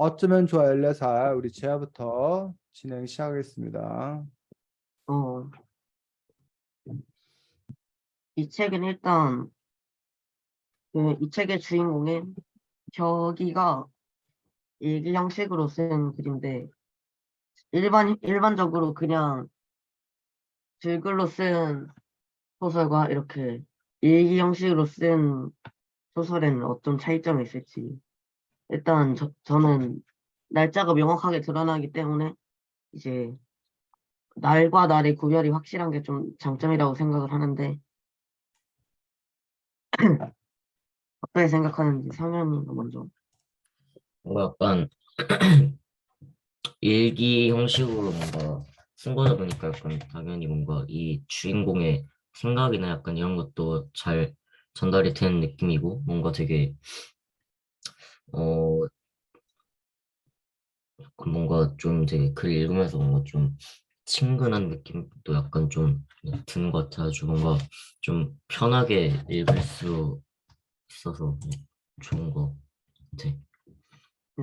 어쩌면 좋아 14살 우리 지아부터 진행 시작하겠습니다. 어, 이 책은 일단 이 책의 주인공인 격이가 일기 형식으로 쓴 글인데 일반적으로 그냥 글글로 쓴 소설과 이렇게 일기 형식으로 쓴 소설에는 어떤 차이점이 있을지 일단 저는 날짜가 명확하게 드러나기 때문에 이제 날과 날의 구별이 확실한 게 좀 장점이라고 생각을 하는데 어떻게 생각하는지 성현이가 먼저. 뭔가 약간 일기 형식으로 뭔가 쓴 거다 보니까 약간 당연히 뭔가 이 주인공의 생각이나 약간 이런 것도 잘 전달이 되는 느낌이고 뭔가 되게 어 뭔가 좀 되게 글 읽으면서 뭔가 좀 친근한 느낌도 약간 좀 드는 것 같아가지고 뭔가 좀 편하게 읽을 수 있어서 좋은 것 같아.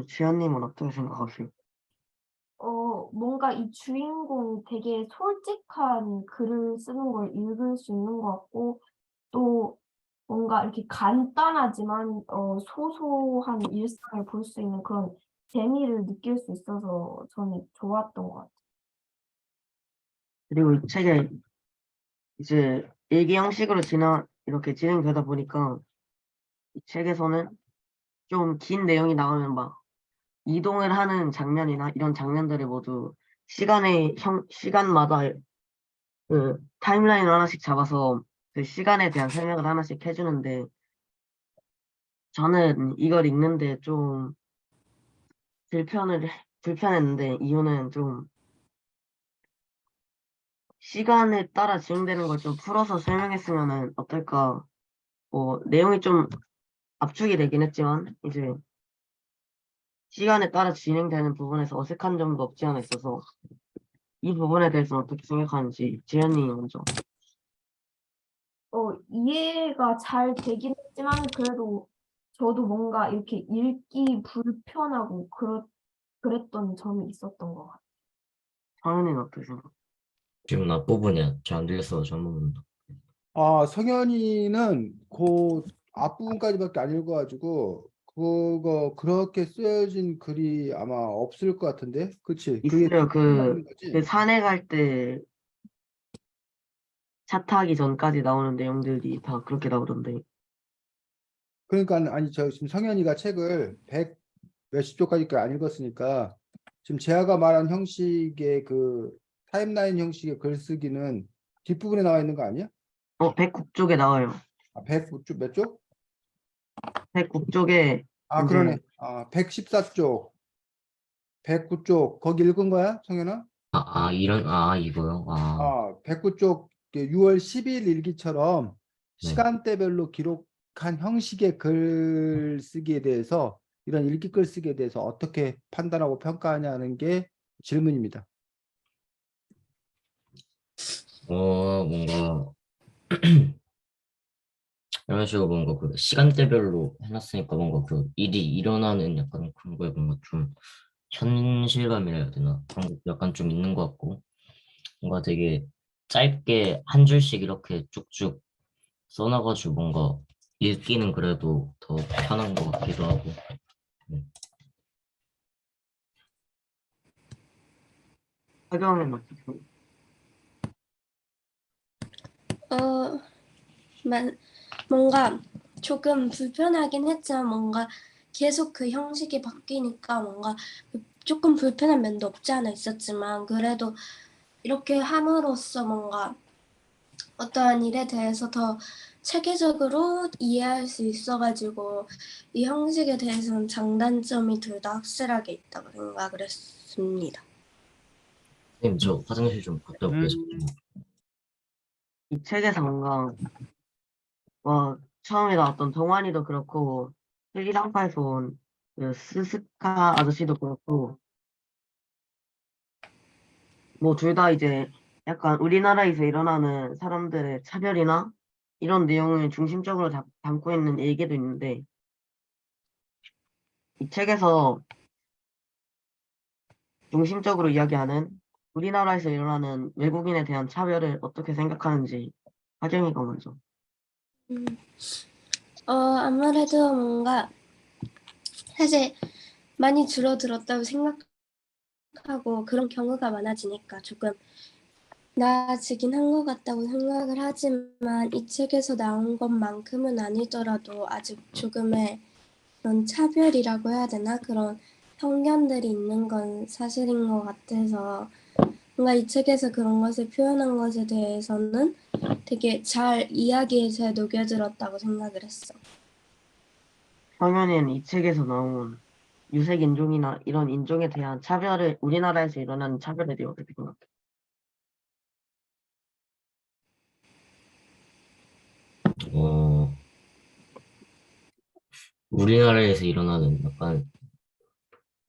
지현님은 어떻게 생각하세요? 뭔가 이 주인공이 되게 솔직한 글을 쓰는 걸 읽을 수 있는 것 같고, 또 뭔가 이렇게 간단하지만, 소소한 일상을 볼 수 있는 그런 재미를 느낄 수 있어서 저는 좋았던 것 같아요. 그리고 이 책에 이제 일기 형식으로 이렇게 진행되다 보니까 이 책에서는 좀 긴 내용이 나오면 막 이동을 하는 장면이나 이런 장면들을 모두 시간마다 그 타임라인을 하나씩 잡아서 그 시간에 대한 설명을 하나씩 해주는데 저는 이걸 읽는데 좀 불편했는데 이유는 좀 시간에 따라 진행되는 걸 좀 풀어서 설명했으면은 어떨까. 뭐 내용이 좀 압축이 되긴 했지만 이제 시간에 따라 진행되는 부분에서 어색한 점도 없지 않아 있어서 이 부분에 대해서 어떻게 생각하는지 지현님이 먼저. 이해가 잘 되긴 했지만, 그래도 저도 뭔가 이렇게 읽기 불편하고 그랬던 점이 있었던 것 같아요. 성현이는 어떻게 생각? 지금 앞부분이 잘 안 들려서 전부분 성현이는 그 앞부분까지밖에 안 읽어가지고 그거 그렇게 쓰여진 글이 아마 없을 것 같은데, 그치? 그게 있어요. 생각인 그 거지? 산에 갈 때 차 타기 전까지 나오는 내용들이 다 그렇게 나오던데. 그러니까 아니 저 지금 성현이가 책을 100 몇십 쪽까지 안 읽었으니까 지금 제아가 말한 형식의 그 타임라인 형식의 글쓰기는 뒷부분에 나와 있는 거 아니야? 109쪽에 나와요. 109쪽 몇 쪽? 109쪽에 그러네. 이제 114쪽, 109쪽 거기 읽은 거야, 성현아? 이거요? 109쪽 6월 10일 일기처럼 네. 시간대별로 기록한 형식의 글쓰기에 대해서 이런 일기 글쓰기에 대해서 어떻게 판단하고 평가하냐는 게 질문입니다. 뭔가 이런 식으로 뭔가 그 시간대별로 해놨으니까 뭔가 그 일이 일어나는 약간 그런 거에 뭔가 좀 현실감이라 해야 되나? 그런 것도 약간 좀 있는 것 같고 뭔가 되게 짧게 한 줄씩 이렇게 쭉쭉 써놔가지고 뭔가 읽기는 그래도 더 편한 것 같기도 하고. 네. 하경은 어떻게 생각? 어, 뭔가 조금 불편하긴 했지만 뭔가 계속 그 형식이 바뀌니까 뭔가 조금 불편한 면도 없지 않아 있었지만 그래도 이렇게 함으로써 뭔가 어떠한 일에 대해서 더 체계적으로 이해할 수 있어가지고 이 형식에 대해서는 장단점이 둘 다 확실하게 있다고 생각을 했습니다. 선생님 저 화장실 좀 갔다 올게요. 음, 이 책에서 뭔가 처음에 나왔던 동환이도 그렇고 스리랑카에서 온그 스스카 아저씨도 그렇고 뭐 둘 다 이제 약간 우리나라에서 일어나는 사람들의 차별이나 이런 내용을 중심적으로 담고 있는 얘기도 있는데 이 책에서 중심적으로 이야기하는 우리나라에서 일어나는 외국인에 대한 차별을 어떻게 생각하는지 하경이가 먼저. 음, 아무래도 뭔가 사실 많이 줄어들었다고 생각하고 그런 경우가 많아지니까 조금 나아지긴 한 것 같다고 생각을 하지만 이 책에서 나온 것만큼은 아니더라도 아직 조금의 그런 차별이라고 해야 되나? 그런 편견들이 있는 건 사실인 것 같아서 뭔가 이 책에서 그런 것을 표현한 것에 대해서는 되게 잘 이야기에 잘 녹여들었다고 생각을 했어. 성현이는 이 책에서 나온 유색 인종이나 이런 인종에 대한 차별을 우리나라에서 일어나는 차별에 대해 어떻게 생각해? 어, 우리나라에서 일어나는 약간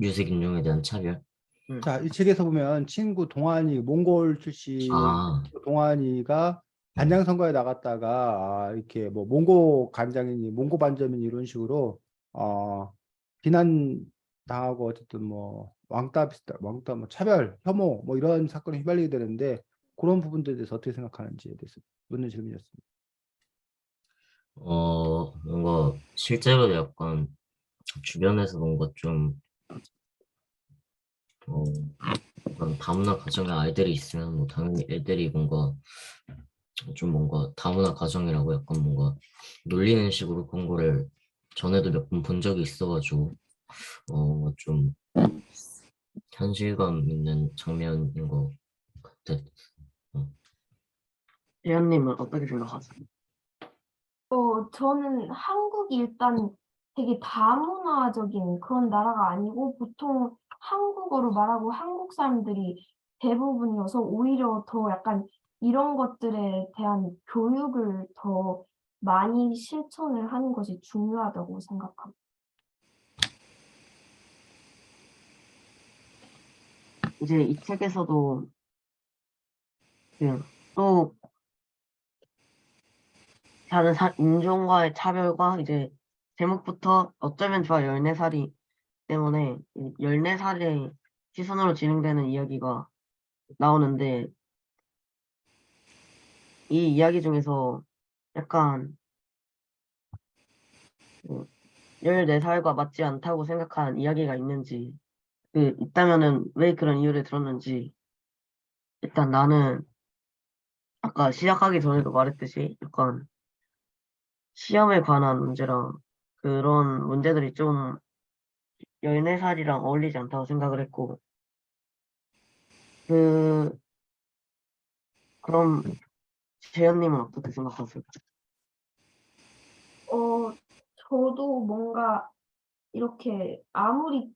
유색 인종에 대한 차별? 자, 이 책에서 보면 친구 동환이 몽골 출신 아, 동환이가 단장 선거에 나갔다가 이렇게 뭐 몽고 간장이니 몽고 반점이니 이런 식으로 비난 당하고 어쨌든 뭐 왕따 비슷한 왕따 뭐 차별 혐오 뭐 이런 사건에 휘말리게 되는데 그런 부분들에 대해서 어떻게 생각하는지에 대해서 묻는 질문이었습니다. 뭔가 실제로 약간 주변에서 뭔가 좀, 어, 약간 다문화 가정의 아이들이 있으면 뭐 당연히 애들이 뭔가 좀 뭔가 다문화 가정이라고 약간 뭔가 놀리는 식으로 그런 거를 전에도 몇 번 본 적이 있어가지고 뭔가 좀 현실감 있는 장면인 것 같아. 어. 재현님은 어떻게 생각하세요? 저는 한국이 일단 되게 다문화적인 그런 나라가 아니고 보통 한국어로 말하고 한국 사람들이 대부분이어서 오히려 더 약간 이런 것들에 대한 교육을 더 많이 실천을 하는 것이 중요하다고 생각합니다. 이제 이 책에서도 또 다른 인종과의 차별과 이제 제목부터 어쩌면 좋아 14살이 때문에 14살의 시선으로 진행되는 이야기가 나오는데 이 이야기 중에서 약간 14살과 맞지 않다고 생각한 이야기가 있는지 있다면은 왜 그런 이유를 들었는지 일단 나는 아까 시작하기 전에도 말했듯이 약간 시험에 관한 문제랑 그런 문제들이 좀 14살이랑 어울리지 않다고 생각을 했고 그 그럼 재현님은 어떻게 생각하세요? 어, 저도 뭔가 이렇게 아무리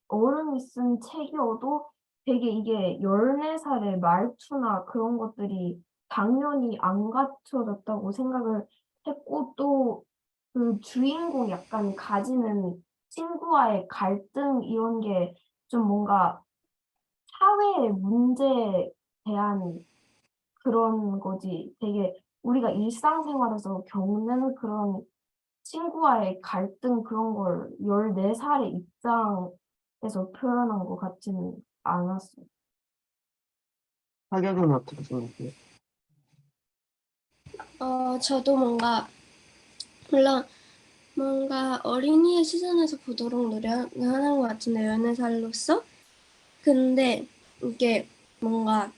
어른이 쓴 책이어도 되게 이게 14살의 말투나 그런 것들이 당연히 안 갖춰졌다고 생각을 했고 또 그 주인공 약간 가지는 친구와의 갈등 이런 게 좀 뭔가 사회의 문제에 대한 그런 거지 되게 우리가 일상생활에서 겪는 그런 친구와의 갈등 그런 걸 14살의 입장에서 표현한 것 같지는 않았어요. 하경은 어떻게 생각해요? 저도 뭔가 물론 뭔가 어린이의 시선에서 보도록 노력을 하는 것 같은데 14살로서 근데 이게 뭔가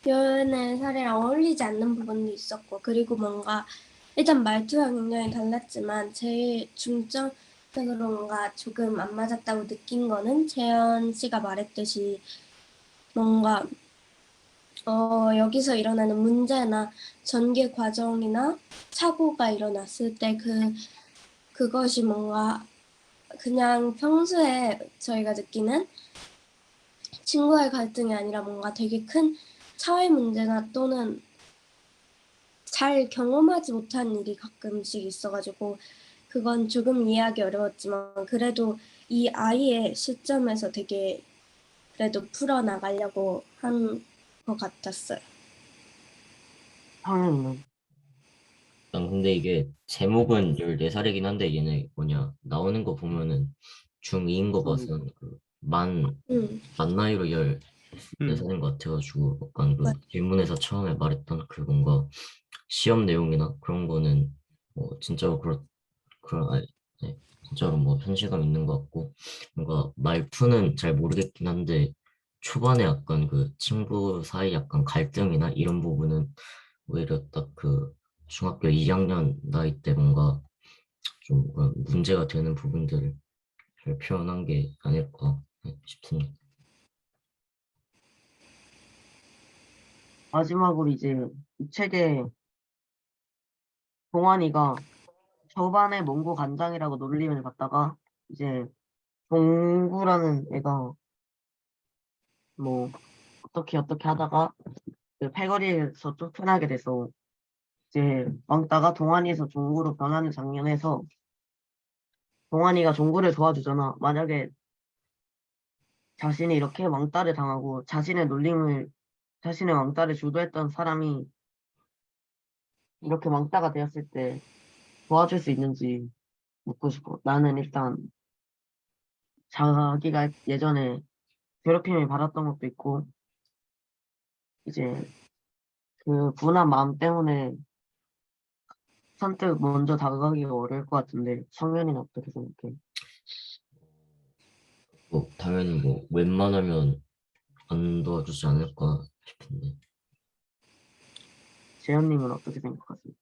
14살이랑 어울리지 않는 부분도 있었고 그리고 뭔가 일단 말투가 굉장히 달랐지만 제일 중점적으로 뭔가 조금 안 맞았다고 느낀 거는 재현 씨가 말했듯이 뭔가 여기서 일어나는 문제나 전개 과정이나 사고가 일어났을 때 그것이 뭔가 그냥 평소에 저희가 느끼는 친구와의 갈등이 아니라 뭔가 되게 큰 사회 문제나 또는 잘 경험하지 못한 일이 가끔씩 있어가지고 그건 조금 이해하기 어려웠지만 그래도 이 아이의 시점에서 되게 그래도 풀어나가려고 한 것 같았어요. 성현이는 난 근데 이게 제목은 14살이긴 한데 얘네 뭐냐 나오는 거 보면은 중2인 거 봐서는 만 나이로 14살인 것 같아가지고 약간 그 질문에서 처음에 말했던 그 뭔가 시험 내용이나 그런 거는 뭐 진짜로 아니, 네, 진짜로 뭐 현실감 있는 것 같고 뭔가 말투는 잘 모르겠긴 한데 초반에 약간 그 친구 사이 약간 갈등이나 이런 부분은 오히려 딱 그 중학교 2학년 나이 때 뭔가 좀 그런 문제가 되는 부분들을 잘 표현한 게 아닐까 싶습니다. 마지막으로 이제 이 책에 동환이가 저반에 몽고 간장이라고 놀림을 받다가 이제 동구라는 애가 뭐 어떻게 하다가 그 패거리에서 쫓겨나게 돼서 이제 왕따가 동환이에서 종구로 변하는 장면에서 동환이가 종구를 도와주잖아. 만약에 자신이 이렇게 왕따를 당하고 자신의 왕따를 주도했던 사람이 이렇게 왕따가 되었을 때 도와줄 수 있는지 묻고 싶어. 나는 일단 자기가 예전에 괴롭힘을 받았던 것도 있고 이제 그 분한 마음 때문에 선뜻 먼저 다가가기가 어려울 것 같은데 성현이는 어떻게 생각해? 뭐 당연히 뭐 웬만하면 안 도와주지 않을까 싶은데 재현님은 어떻게 생각하세요?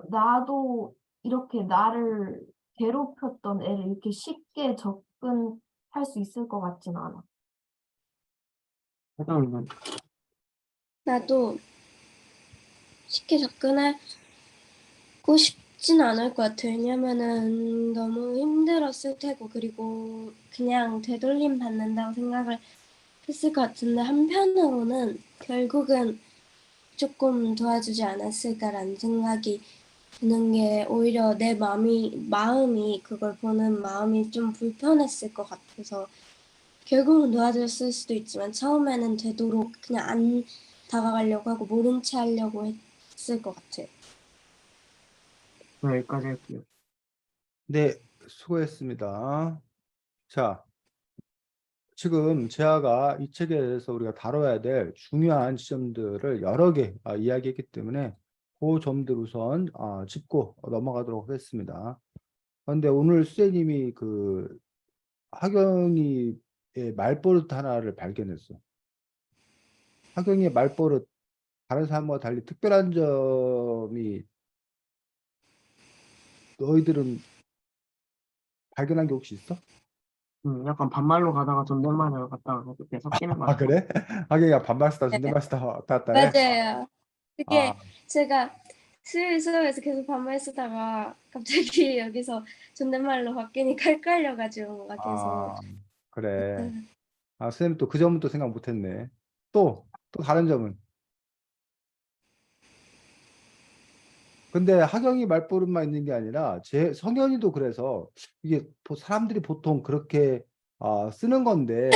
나도 이렇게 나를 괴롭혔던 애를 이렇게 쉽게 접근할 수 있을 것 같진 않아. 혜정이는 나도 쉽게 접근하고 싶진 않을 것 같아. 왜냐면은 너무 힘들었을 테고, 그리고 그냥 되돌림 받는다고 생각을 했을 것 같은데, 한편으로는 결국은 조금 도와주지 않았을까라는 생각이 드는 게, 오히려 내 마음이 그걸 보는 마음이 좀 불편했을 것 같아서 결국은 도와줬을 수도 있지만 처음에는 되도록 그냥 안 다가가려고 하고 모른 체 하려고 했을 것 같아. 여기까지 할게요. 네, 수고했습니다. 자, 지금 재하가 이 책에 대해서 우리가 다뤄야 될 중요한 지점들을 여러 개 이야기했기 때문에 그 점들 우선 짚고 넘어가도록 하겠습니다. 그런데 오늘 수재님이 그 하경이의 말버릇 하나를 발견했어. 하경이의 말버릇 다른 사람과 달리 특별한 점이 너희들은 발견한 게 혹시 있어? 약간 반말로 가다가 존댓말로 갔다가 그렇게 섞이는 것 아, 같아. 그래? 하경이가 반말 쓰다 존댓말 쓰다 왔다 갔다 해? 맞아요. 아, 그게 제가 수업에서 계속 반말 쓰다가 갑자기 여기서 존댓말로 바뀌니까 헷갈려가지고 뭔가 계속. 아, 그래. 선생님 또 그 점은 또 생각 못했네. 또 다른 점은? 근데 하경이 말버릇만 있는 게 아니라 제 성현이도 그래서 이게 사람들이 보통 그렇게 쓰는 건데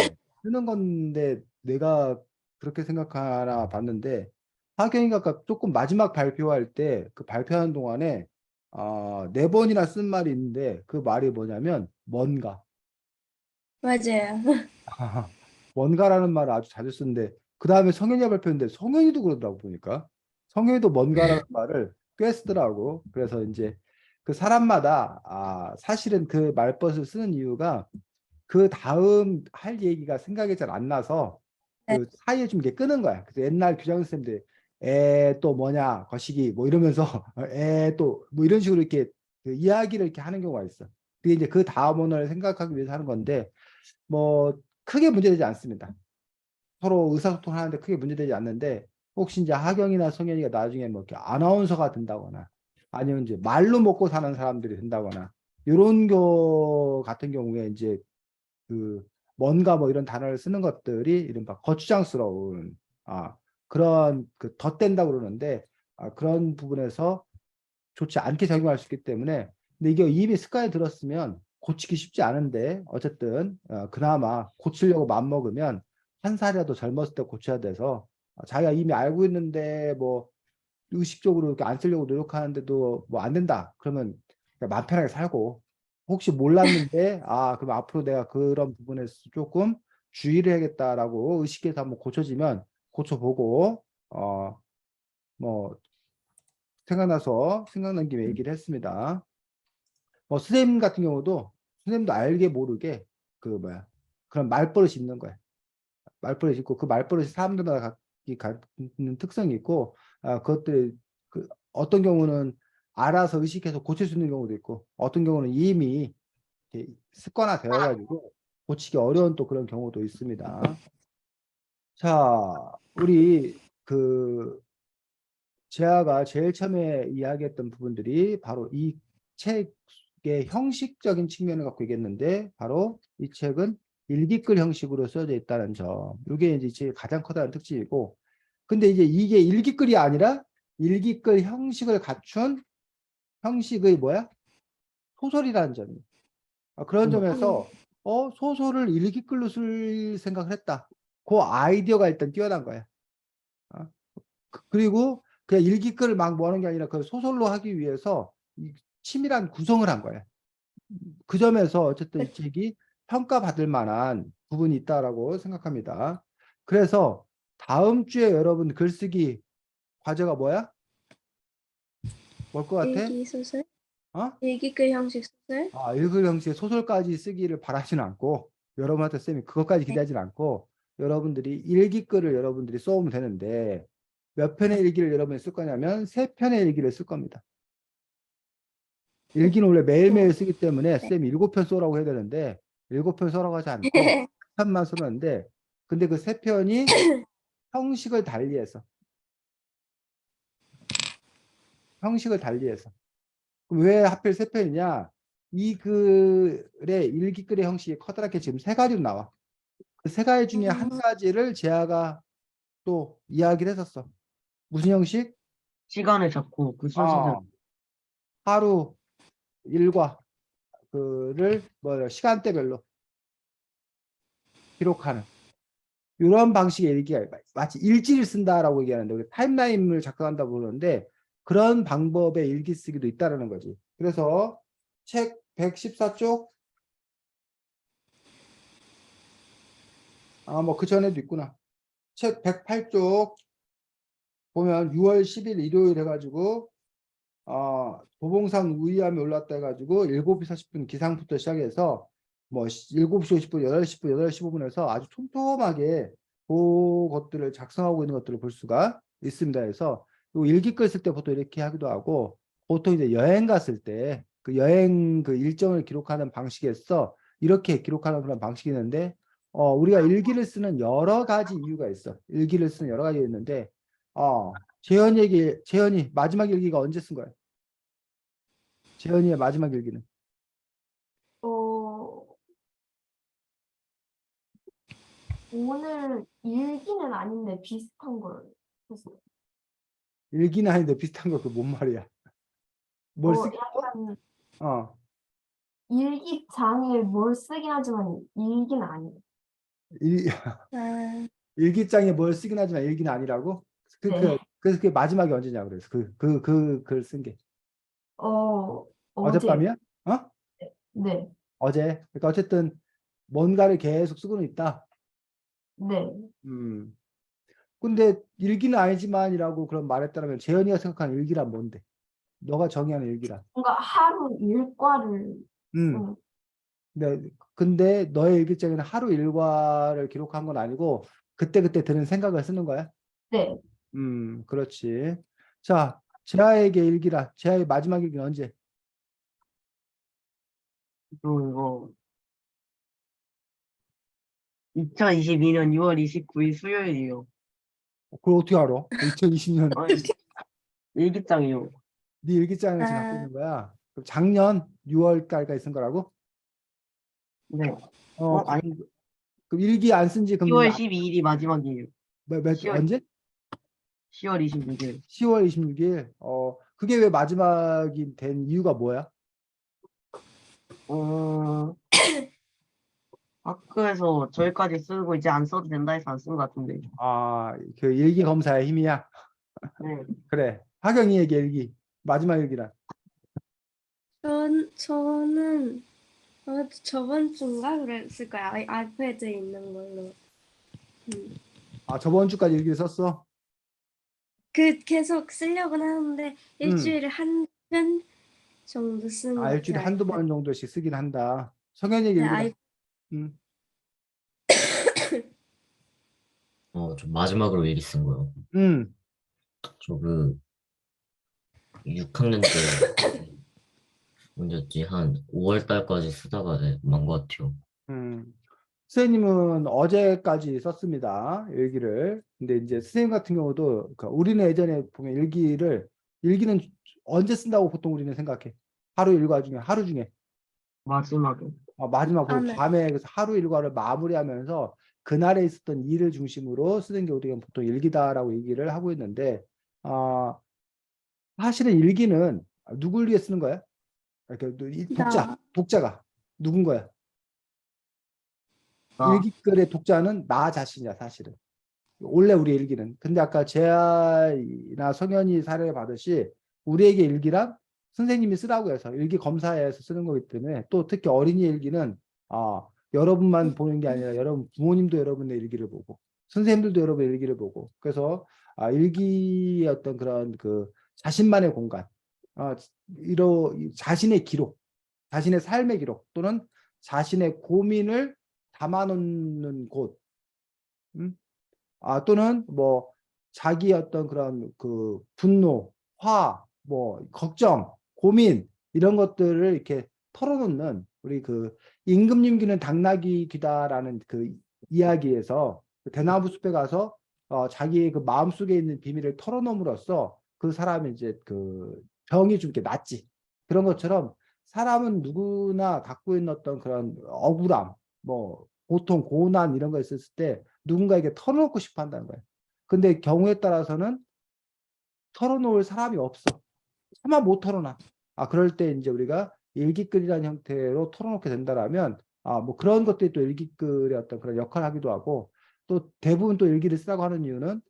내가 그렇게 생각하나 봤는데 하경이가 아까 조금 마지막 발표할 때 그 발표하는 동안에 4번이나 쓴 말이 있는데 그 말이 뭐냐면 뭔가. 맞아요. 뭔가라는 말을 아주 자주 쓰는데 그 다음에 성현이가 발표했는데 성현이도 그러더라고 보니까 성현이도 뭔가라는 말을 꽤 쓰더라고. 그래서 이제 그 사람마다 사실은 그 말벗을 쓰는 이유가 그 다음 할 얘기가 생각이 잘 안 나서 네. 그 사이에 좀 이렇게 끄는 거야. 그래서 옛날 교장 선생님들 에 또 뭐냐 거시기 뭐 이러면서 에 또 뭐 이런 식으로 이렇게 그 이야기를 이렇게 하는 경우가 있어. 그게 이제 그 다음 언어를 생각하기 위해서 하는 건데 뭐 크게 문제되지 않습니다. 서로 의사소통을 하는데 크게 문제되지 않는데 혹시 이제 하경이나 성현이가 나중에 뭐 이렇게 아나운서가 된다거나 아니면 이제 말로 먹고 사는 사람들이 된다거나 이런 거 같은 경우에 이제 그 뭔가 뭐 이런 단어를 쓰는 것들이 이른바 거추장스러운 그런 그 덧댄다고 그러는데 그런 부분에서 좋지 않게 작용할 수 있기 때문에 근데 이게 이미 습관이 들었으면 고치기 쉽지 않은데 어쨌든 그나마 고치려고 마음먹으면 한 살이라도 젊었을 때 고쳐야 돼서 자기가 이미 알고 있는데 뭐 의식적으로 이렇게 안 쓰려고 노력하는데도 뭐 안 된다 그러면 그냥 마음 편하게 살고 혹시 몰랐는데 그럼 앞으로 내가 그런 부분에서 조금 주의를 해야겠다라고 의식해서 한번 고쳐지면 고쳐보고 뭐 생각난 김에 얘기를 했습니다. 선생님 같은 경우도 선생님도 알게 모르게 그런 말버릇이 있는 거야. 말버릇이 있고 그 말버릇이 사람들마다 갖는 특성이 있고 그것들이 어떤 경우는 알아서 의식해서 고칠 수 있는 경우도 있고 어떤 경우는 이미 이렇게 습관화 되어가지고 고치기 어려운 또 그런 경우도 있습니다. 자, 우리 재아가 제일 처음에 이야기했던 부분들이 바로 이 책의 형식적인 측면을 갖고 얘기했는데 바로 이 책은 일기글 형식으로 써져 있다는 점. 이게 이제 제 가장 커다란 특징이고 근데 이제 이게 일기글이 아니라 일기글 형식을 갖춘 형식의 소설이라는 점이에요. 그런 점에서 소설을 일기글로 쓸 생각을 했다. 그 아이디어가 일단 뛰어난 거야. 그리고 그냥 일기글을 막 뭐 하는 게 아니라 그 소설로 하기 위해서 치밀한 구성을 한 거야. 그 점에서 어쨌든 이 책이 평가받을 만한 부분이 있다라고 생각합니다. 그래서 다음 주에 여러분 글쓰기 과제가 뭐야? 뭘 것 같아? 일기 소설? 어? 일기글 형식 소설? 일글 형식의 소설까지 쓰기를 바라지는 않고 여러분한테 쌤이 그것까지 기대하지는 않고 여러분들이 일기글을 여러분들이 써오면 되는데 몇 편의 일기를 여러분이 쓸 거냐면 3편의 일기를 쓸 겁니다. 일기는 원래 매일매일 쓰기 때문에 쌤이 7편 써라고 해야 되는데 7편 써라고 하지 않고 3편만 쓰는데 근데 그 3편이 형식을 달리해서 그럼 왜 하필 3편이냐? 이 글의 일기글의 형식이 커다랗게 지금 3가지로 나와. 그 3가지 중에 한 가지를 재아가 또 이야기를 했었어. 무슨 형식? 시간을 잡고 그 순서대로. 하루 일과 그를 시간대별로 기록하는 이런 방식의 일기가 마치 일지를 쓴다라고 얘기하는데 우리 타임라인을 작성한다고 그러는데 그런 방법의 일기 쓰기도 있다라는 거지. 그래서 책 114쪽 뭐 그 전에도 있구나. 책 108쪽 보면 6월 10일 일요일 해가지고 도봉산 우이암이 올랐다 해가지고 7시 40분 기상부터 시작해서 뭐 7시 50분, 8시 10분, 8시 15분에서 아주 촘촘하게 그것들을 작성하고 있는 것들을 볼 수가 있습니다. 그래서 일기글 쓸 때 보통 이렇게 하기도 하고 보통 이제 여행 갔을 때 그 여행 그 일정을 기록하는 방식에서 이렇게 기록하는 그런 방식이 있는데 우리가 일기를 쓰는 여러 가지 이유가 있어. 일기를 쓰는 여러 가지가 있는데 재현이 마지막 일기가 언제 쓴 거야? 재현이의 마지막 일기는? 오늘 일기는 아닌데 비슷한 걸 했어요. 일기는 아닌데 비슷한 거 그 뭔 말이야? 뭘 쓰기? 약간 어. 일기장에 뭘 쓰긴 하지만 일기는 아니에요. 일기장에 뭘 쓰긴 하지만 일기는 아니라고? 네. 그래서 그게 마지막이 언제냐 그래서 그 글 쓴 게 어제. 어젯밤이야? 어? 네. 어제. 그러니까 어쨌든 뭔가를 계속 쓰고는 있다. 네. 근데 일기는 아니지만이라고 그런 말했다면 재현이가 생각하는 일기란 뭔데? 너가 정의하는 일기란. 뭔가 하루 일과를 음. 근데 너의 일기장에는 하루 일과를 기록한 건 아니고 그때그때 드는 생각을 쓰는 거야? 네. 그렇지. 자, 재하에게 일기라. 재하의 마지막 일기는 언제? 그리고 이거 2022년 6월 29일 수요일이요. 그걸 어떻게 알아? 2020년 일기장이요. 네 일기장을 지금 갖고 있는 거야. 그럼 작년 6월달까지 쓴 거라고? 네. 아니, 그럼 일기 안 쓴 지 그럼 10월 12일이 마지막이에요. 언제? 10월 26일. 10월 26일. 그게 왜 마지막이 된 이유가 뭐야? 학교에서 저희까지 쓰고 이제 안 써도 된다 해서 안 쓴 것 같은데. 그 일기 검사의 힘이야. 네. 그래. 하경이에게 일기. 마지막 일기란. 저는 저번 주인가 그랬을 거야. 아이패드에 있는 걸로. 아, 저번 주까지 일기를 썼어? 계속 쓰려고는 하는데 일주일에 한 편 정도 쓰는 것 일주일에 같아요. 한두 번 정도씩 쓰긴 한다. 성현이 네, 일기는 음. 저 마지막으로 일기 쓴 거요. 음. 저 그 6학년 때 언제였지? 한 5월 달까지 쓰다가 만것 같아요. 선생님은 어제까지 썼습니다. 일기를. 근데 이제 선생님 같은 경우도 우리는 예전에 보면 일기는 언제 쓴다고 보통 우리는 생각해. 하루 일과 중에 하루 중에 마지막에. 마지막 아, 그 네. 밤에 그래서 하루 일과를 마무리하면서 그날에 있었던 일을 중심으로 쓰는 게 우리가 보통 일기다라고 얘기를 하고 있는데 사실은 일기는 누굴 위해 쓰는 거야? 그러니까 이 나 독자가 누군 거야? 나 일기글의 독자는 나 자신이야, 사실은. 원래 우리 일기는. 근데 아까 재아나 성현이 사례를 받듯이 우리에게 일기란 선생님이 쓰라고 해서 일기 검사에서 쓰는 거기 때문에 또 특히 어린이 일기는 여러분만 보는 게 아니라 여러분 부모님도 여러분의 일기를 보고 선생님들도 여러분의 일기를 보고 그래서 일기의 어떤 그런 그 자신만의 공간, 자신의 기록, 자신의 삶의 기록 또는 자신의 고민을 담아놓는 곳, 음? 또는 뭐 자기 어떤 그런 그 분노, 뭐 걱정, 고민 이런 것들을 이렇게 털어놓는 우리 그 임금님 귀는 당나귀 귀다라는 그 이야기에서 그 대나무 숲에 가서 자기의 그 마음속에 있는 비밀을 털어놓음으로써 그 사람이 이제 그 병이 좀 이렇게 낫지. 그런 것처럼 사람은 누구나 갖고 있는 어떤 그런 억울함, 뭐 고통, 고난 이런 거 있었을 때 누군가에게 털어놓고 싶어 한다는 거예요. 근데 경우에 따라서는 털어놓을 사람이 없어. 차마 못 털어놔. 그럴 때 이제 우리가 일기글이라는 형태로 털어놓게 된다라면, 뭐 그런 것들이 또 일기글의 어떤 그런 역할을 하기도 하고, 또 대부분 또 일기를 쓰라고 하는 이유는,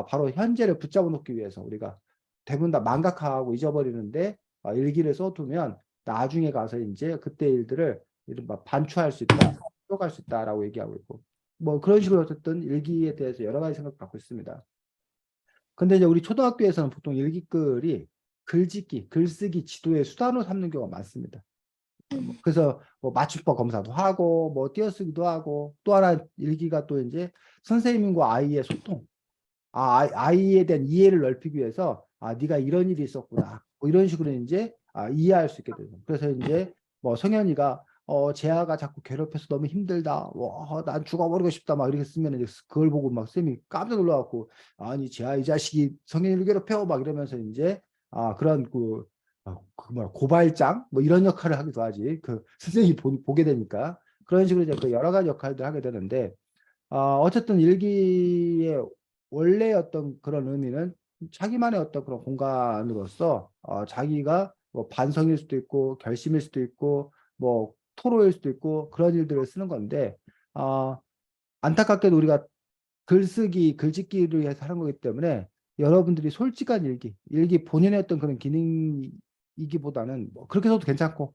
바로 현재를 붙잡아 놓기 위해서 우리가 대부분 다 망각하고 잊어버리는데, 일기를 써두면 나중에 가서 이제 그때 일들을 이른바 반추할 수 있다, 기록할 수 있다라고 얘기하고 있고, 뭐 그런 식으로 어쨌든 일기에 대해서 여러 가지 생각을 갖고 있습니다. 근데 이제 우리 초등학교에서는 보통 일기글이 글짓기, 글쓰기 지도의 수단으로 삼는 경우가 많습니다. 그래서 뭐 맞춤법 검사도 하고, 뭐 띄어쓰기도 하고, 또 하나 일기가 또 이제 선생님과 아이의 소통, 아이에 대한 이해를 넓히기 위해서, 네가 이런 일이 있었구나. 뭐 이런 식으로 이제 이해할 수 있게 되죠. 그래서 이제 뭐 성현이가 재아가 자꾸 괴롭혀서 너무 힘들다. 난 죽어버리고 싶다. 막 이렇게 쓰면 이제 그걸 보고 막 쌤이 깜짝 놀라갖고 아니 재아 이 자식이 성현이를 괴롭혀 막 이러면서 이제 그런 고발장 뭐 이런 역할을 하기도 하지. 그 선생님이 보게 되니까 그런 식으로 이제 그 여러 가지 역할들 하게 되는데 어쨌든 일기의 원래 어떤 그런 의미는 자기만의 어떤 그런 공간으로서 자기가 뭐 반성일 수도 있고 결심일 수도 있고 뭐 토로일 수도 있고 그런 일들을 쓰는 건데 안타깝게도 우리가 글쓰기, 글짓기를 해서 하는 거기 때문에 여러분들이 솔직한 일기 본인의 어떤 그런 기능이기보다는 뭐 그렇게 써도 괜찮고,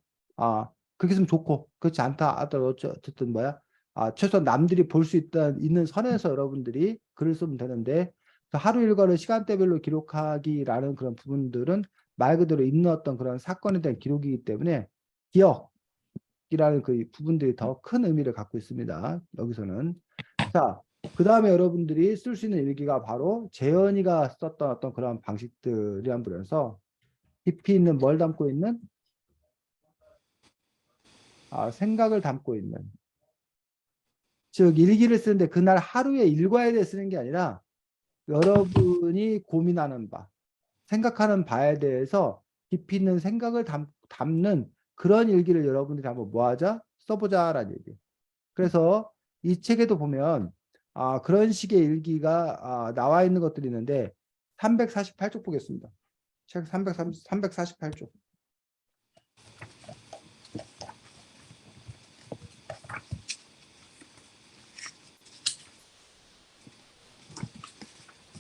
그렇게 쓰면 좋고, 그렇지 않다 하더라도 어쨌든 최소한 남들이 볼 수 있는 선에서 여러분들이 글을 쓰면 되는데, 하루 일과를 시간대별로 기록하기라는 그런 부분들은 말 그대로 있는 어떤 그런 사건에 대한 기록이기 때문에 기억이라는 그 부분들이 더 큰 의미를 갖고 있습니다. 여기서는. 자, 그 다음에 여러분들이 쓸 수 있는 일기가 바로 재현이가 썼던 어떤 그런 방식들이 한부려서 깊이 있는 뭘 담고 있는 생각을 담고 있는 즉 일기를 쓰는데 그날 하루에 일과에 대해 쓰는 게 아니라 여러분이 고민하는 바 생각하는 바에 대해서 깊이 있는 생각을 담는 그런 일기를 여러분들이 한번 뭐하자 써보자라는 얘기예요. 그래서 이 책에도 보면 그런 식의 일기가 나와 있는 것들이 있는데 348쪽 보겠습니다. 책 348쪽.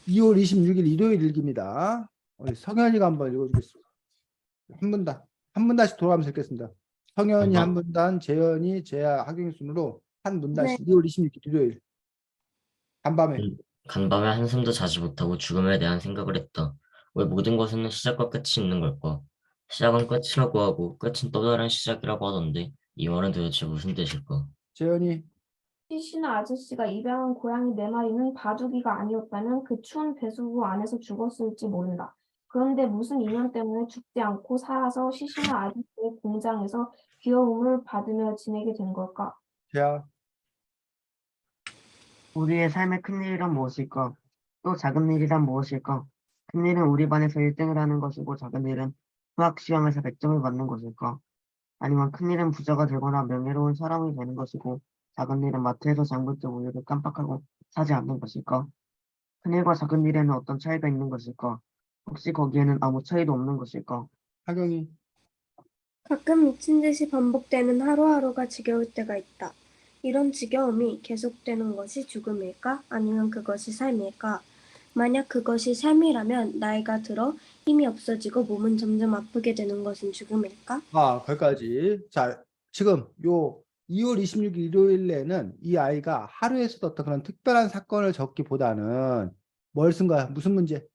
(2월 26일) 일요일 일기입니다. 우리 성현이가 한번 읽어주겠습니다. 한 분씩 돌아가면서 읽겠습니다. 성현이 한 간밤, 문단, 재현이, 재하, 하경이 순으로 한 문단씩 네. 2월 26일 일요일 간밤에. 간밤에 한숨도 자지 못하고 죽음에 대한 생각을 했다. 왜 모든 것에는 시작과 끝이 있는 걸까? 시작은 끝이라고 하고 끝은 또 다른 시작이라고 하던데 이 말은 도대체 무슨 뜻일까? 재현이 시시나 아저씨가 입양한 고양이 4마리는 바둑이가 아니었다면 그 추운 배수구 안에서 죽었을지 모른다. 그런데 무슨 인연 때문에 죽지 않고 살아서 시시나 아저씨의 공장에서 귀여움을 받으며 지내게 된 걸까? 재하 우리의 삶의 큰일이란 무엇일까? 또 작은 일이란 무엇일까? 큰일은 우리 반에서 1등을 하는 것이고 작은 일은 수학 시험에서 100점을 받는 것일까? 아니면 큰일은 부자가 되거나 명예로운 사람이 되는 것이고 작은 일은 마트에서 장볼 때 우유를 깜빡하고 사지 않는 것일까? 큰일과 작은 일에는 어떤 차이가 있는 것일까? 혹시 거기에는 아무 차이도 없는 것일까? 하경이 가끔 미친 듯이 반복되는 하루하루가 지겨울 때가 있다. 이런 지겨움이 계속되는 것이 죽음일까? 아니면 그것이 삶일까? 만약 그것이 삶이라면 나이가 들어 힘이 없어지고 몸은 점점 아프게 되는 것은 죽음일까? 거기까지. 자, 지금 요 2월 26일 일요일에는 이 아이가 하루에 있었던 그런 특별한 사건을 적기보다는 뭘 쓴 거야? 무슨 문제?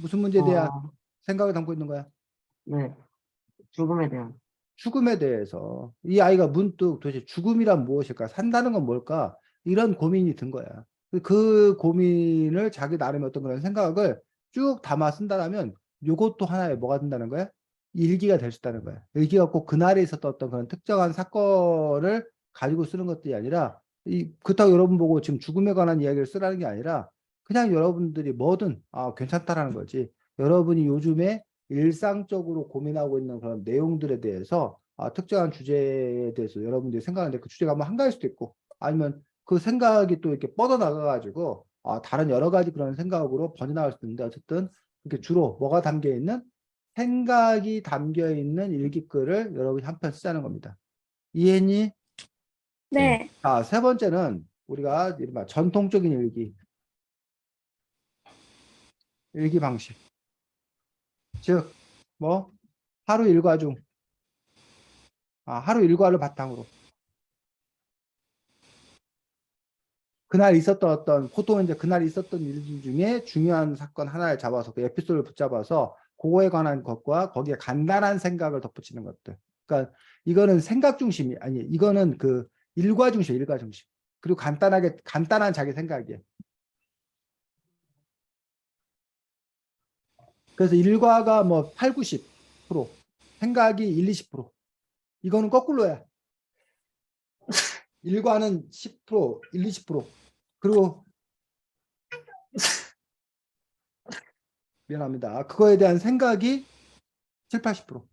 무슨 문제에 대한 어, 생각을 담고 있는 거야? 네. 죽음에 대한. 죽음에 대해서 이 아이가 문득 도대체 죽음이란 무엇일까? 산다는 건 뭘까? 이런 고민이 든 거야. 그 고민을 자기 나름의 어떤 그런 생각을 쭉 담아 쓴다면 요것도 하나의 뭐가 된다는 거야? 일기가 될 수 있다는 거야. 일기가 꼭 그날에 있었던 어떤 그런 특정한 사건을 가지고 쓰는 것들이 아니라 그렇다고 여러분 보고 지금 죽음에 관한 이야기를 쓰라는 게 아니라 그냥 여러분들이 뭐든 괜찮다라는 거지. 여러분이 요즘에 일상적으로 고민하고 있는 그런 내용들에 대해서 특정한 주제에 대해서 여러분들이 생각하는데 그 주제가 뭐 한 가지일 수도 있고 아니면 그 생각이 또 이렇게 뻗어나가 가지고 다른 여러 가지 그런 생각으로 번져나갈 수도 있는데 어쨌든 이렇게 주로 뭐가 담겨 있는 생각이 담겨 있는 일기글을 여러분이 한 편 쓰자는 겁니다. 이해했니? 네. 네. 자, 세 번째는 우리가 이른바 전통적인 일기 방식. 즉, 뭐 하루 일과 중 하루 일과를 바탕으로 그날 있었던 보통 이제 그날 있었던 일들 중에 중요한 사건 하나를 잡아서 그 에피소드를 붙잡아서 그거에 관한 것과 거기에 간단한 생각을 덧붙이는 것들. 그러니까 이거는 생각 중심이 아니 이거는 그 일과 중심. 그리고 간단한 자기 생각이에요. 그래서 일과가 뭐 8, 90%, 생각이 1, 20%. 이거는 거꾸로야. 일과는 10%, 1, 20%. 그리고 미안합니다. 그거에 대한 생각이 7, 80%.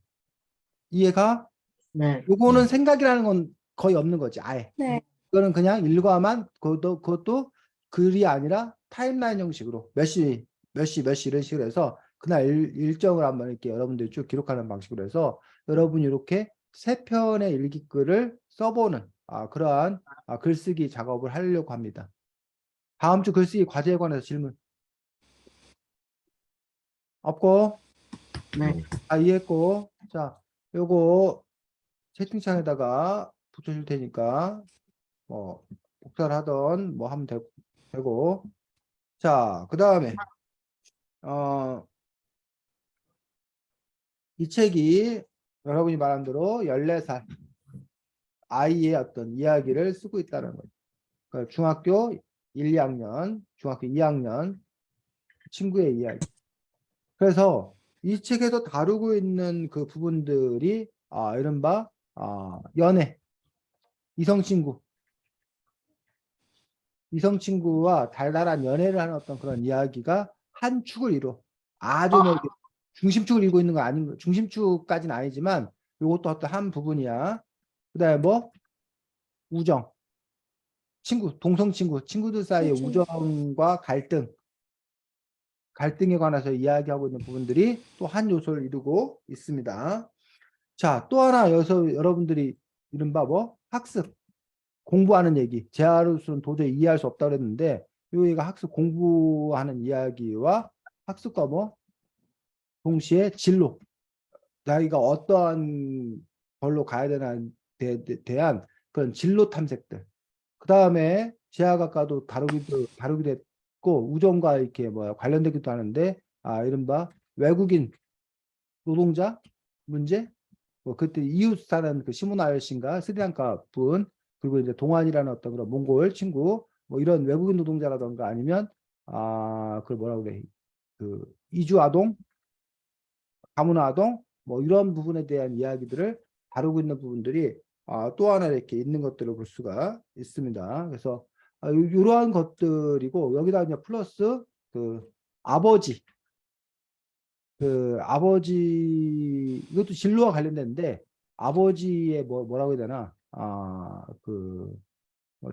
이해가? 네. 요거는 네. 생각이라는 건 거의 없는 거지. 아예. 네. 이거는 그냥 일과만 그것도 글이 아니라 타임라인 형식으로 몇 시, 몇 시 이런 식으로 해서 그날 일정을 한번 이렇게 여러분들이 쭉 기록하는 방식으로 해서 여러분이 이렇게 세 편의 일기글을 써보는 그러한 글쓰기 작업을 하려고 합니다. 다음 주 글쓰기 과제에 관해서 질문 없고 네. 이해했고 자 요거 채팅창에다가 붙여줄 테니까 뭐 복사를 하던 뭐 하면 되고 자 그 다음에 이 책이 여러분이 말한 대로 14살 아이의 어떤 이야기를 쓰고 있다는 거죠. 그러니까 중학교 1, 2학년, 중학교 2학년 친구의 이야기. 그래서 이 책에서 다루고 있는 그 부분들이 이른바 연애, 이성 친구와 달달한 연애를 하는 어떤 그런 이야기가 한 축을 이루어 아주 뭐 이렇게 중심축을 이루고 있는 거 아닌 중심축까지는 아니지만 이것도 어떤 한 부분이야. 그다음에 뭐 우정, 동성 친구들 사이의 우정. 우정과 갈등에 관해서 이야기하고 있는 부분들이 또 한 요소를 이루고 있습니다. 자, 또 하나 여기서 여러분들이 이른바 뭐 학습, 공부하는 얘기. 제아로서는 도저히 이해할 수 없다고 그랬는데 여기가 학습 공부하는 이야기와 학습과 뭐 동시에 진로, 자기가 어떠한 걸로 가야 되나 대한 그런 진로 탐색들. 그 다음에 지하학과도 다루기도 했고 우정과 이렇게 뭐 관련되기도 하는데 이른바 외국인 노동자 문제, 뭐 그때 이웃 사는 그 시몬 아저씨인가 스리랑카 분, 그리고 이제 동안이라는 어떤 그런 몽골 친구, 뭐 이런 외국인 노동자라던가 아니면 그걸 뭐라 그래, 그 이주 아동, 가문 아동, 뭐 이런 부분에 대한 이야기들을 다루고 있는 부분들이 또 하나 이렇게 있는 것들을 볼 수가 있습니다. 그래서 이러한 것들이고 여기다 이제 플러스 그 아버지 이것도 진로와 관련된데 아버지의 뭐라고 해야 되나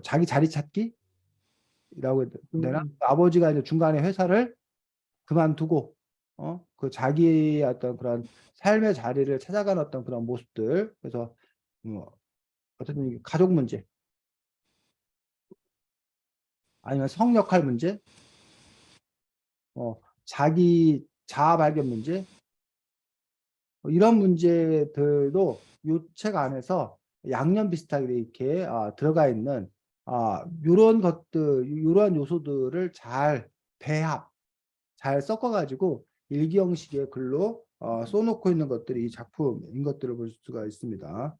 자기 자리 찾기라고 해야 되나 아버지가 이제 중간에 회사를 그만두고 그 자기의 어떤 그런 삶의 자리를 찾아가는 어떤 그런 모습들. 그래서 어쨌든 이게 가족 문제 아니면 성 역할 문제, 자기 자아 발견 문제, 이런 문제들도 이 책 안에서 양념 비슷하게 이렇게 들어가 있는 이런 것들, 이러한 요소들을 잘 배합, 잘 섞어가지고 일기 형식의 글로 써놓고 있는 것들이 이 작품인 것들을 볼 수가 있습니다.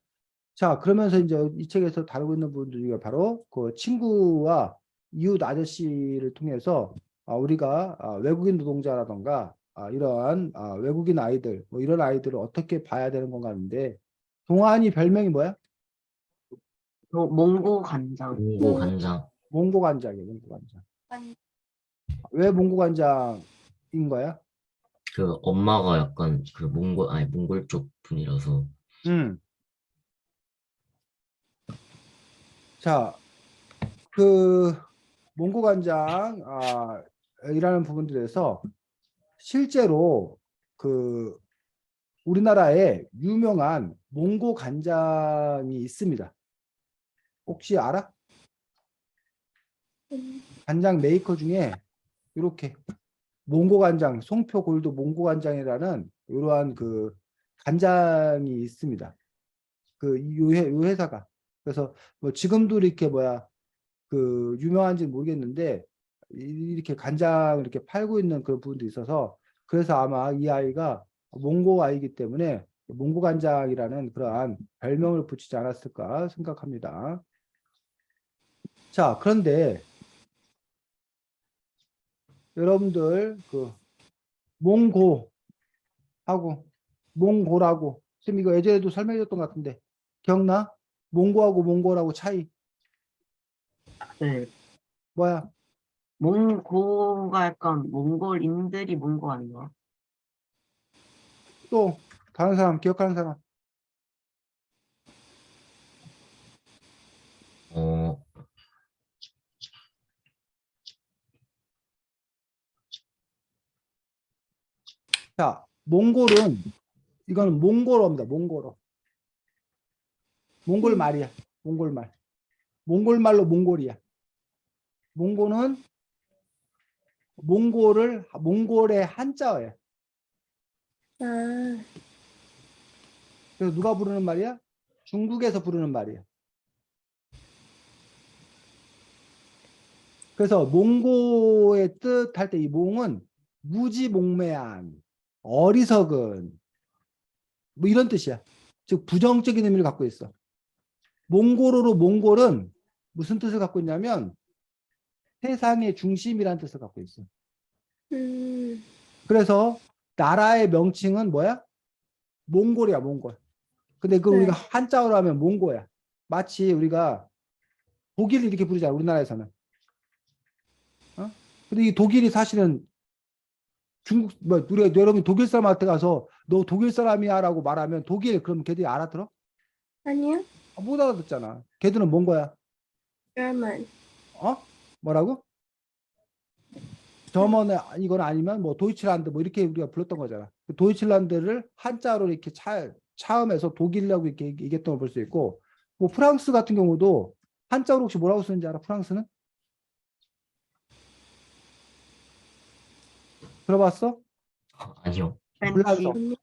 자, 그러면서 이제 이 책에서 다루고 있는 부분 중에 바로 그 친구와 이웃 아저씨를 통해서 우리가 외국인 노동자라던가 이러한 외국인 아이들, 뭐 이런 아이들을 어떻게 봐야 되는 건가 하는데 동환이 별명이 뭐야? 몽고 간장. 몽고 간장. 몽고 간장이에요, 몽고 간장. 간- 왜 몽고 간장인 거야? 그 엄마가 약간 그 몽골 쪽 분이라서. 자, 그 몽고 간장 이라는 부분들에서 실제로 그 우리나라에 유명한 몽고 간장이 있습니다. 혹시 알아? 간장 메이커 중에 이렇게 몽고 간장, 송표 골드 몽고 간장이라는 이러한 그 간장이 있습니다. 요 회사가. 그래서 뭐 지금도 이렇게 그 유명한지 모르겠는데 이렇게 간장을 이렇게 팔고 있는 그런 부분도 있어서 그래서 아마 이 아이가 몽고 아이기 때문에 몽고 간장이라는 그러한 별명을 붙이지 않았을까 생각합니다. 자, 그런데 여러분들 그 몽고하고 몽고라고 쌤 이거 예전에도 설명해 줬던 것 같은데 기억나? 몽고하고 몽고라고 차이 네. 뭐야? 몽고가 약간 몽골인들이 몽고 아닌가? 또 다른 사람 기억하는 사람? 어, 자, 몽골은 이거는 몽골어입니다. 몽골어. 몽골 말이야. 몽골 말. 몽골 말로 몽골이야. 몽골은 몽골의 한자어야. 아, 그래서 누가 부르는 말이야? 중국에서 부르는 말이야. 그래서 몽고의 뜻 할 때 이 몽은 무지몽매한, 어리석은 뭐 이런 뜻이야. 즉 부정적인 의미를 갖고 있어. 몽골어로 몽골은 무슨 뜻을 갖고 있냐면 세상의 중심이라는 뜻을 갖고 있어. 그래서 나라의 명칭은 뭐야? 몽골이야, 몽골. 근데 그걸 네. 우리가 한자어로 하면 몽고야. 마치 우리가 독일 이렇게 부르잖아, 우리나라에서는. 근데 이 독일이 사실은 우리가 여러분 독일 사람한테 가서 너 독일 사람이야라고 말하면 독일 그럼 걔들이 알아들어? 아니요. 못 알아듣잖아. 걔들은 뭔 거야? German. 뭐라고? 저먼 이건 아니면 뭐 도이칠란드 뭐 이렇게 우리가 불렀던 거잖아. 그 도이칠란드를 한자로 이렇게 차음해서 독일이라고 이렇게 얘기했던 걸 볼 수 있고 뭐 프랑스 같은 경우도 한자로 혹시 뭐라고 쓰는지 알아? 프랑스는? 들어봤어? 아니요. 불란서. 프렌치.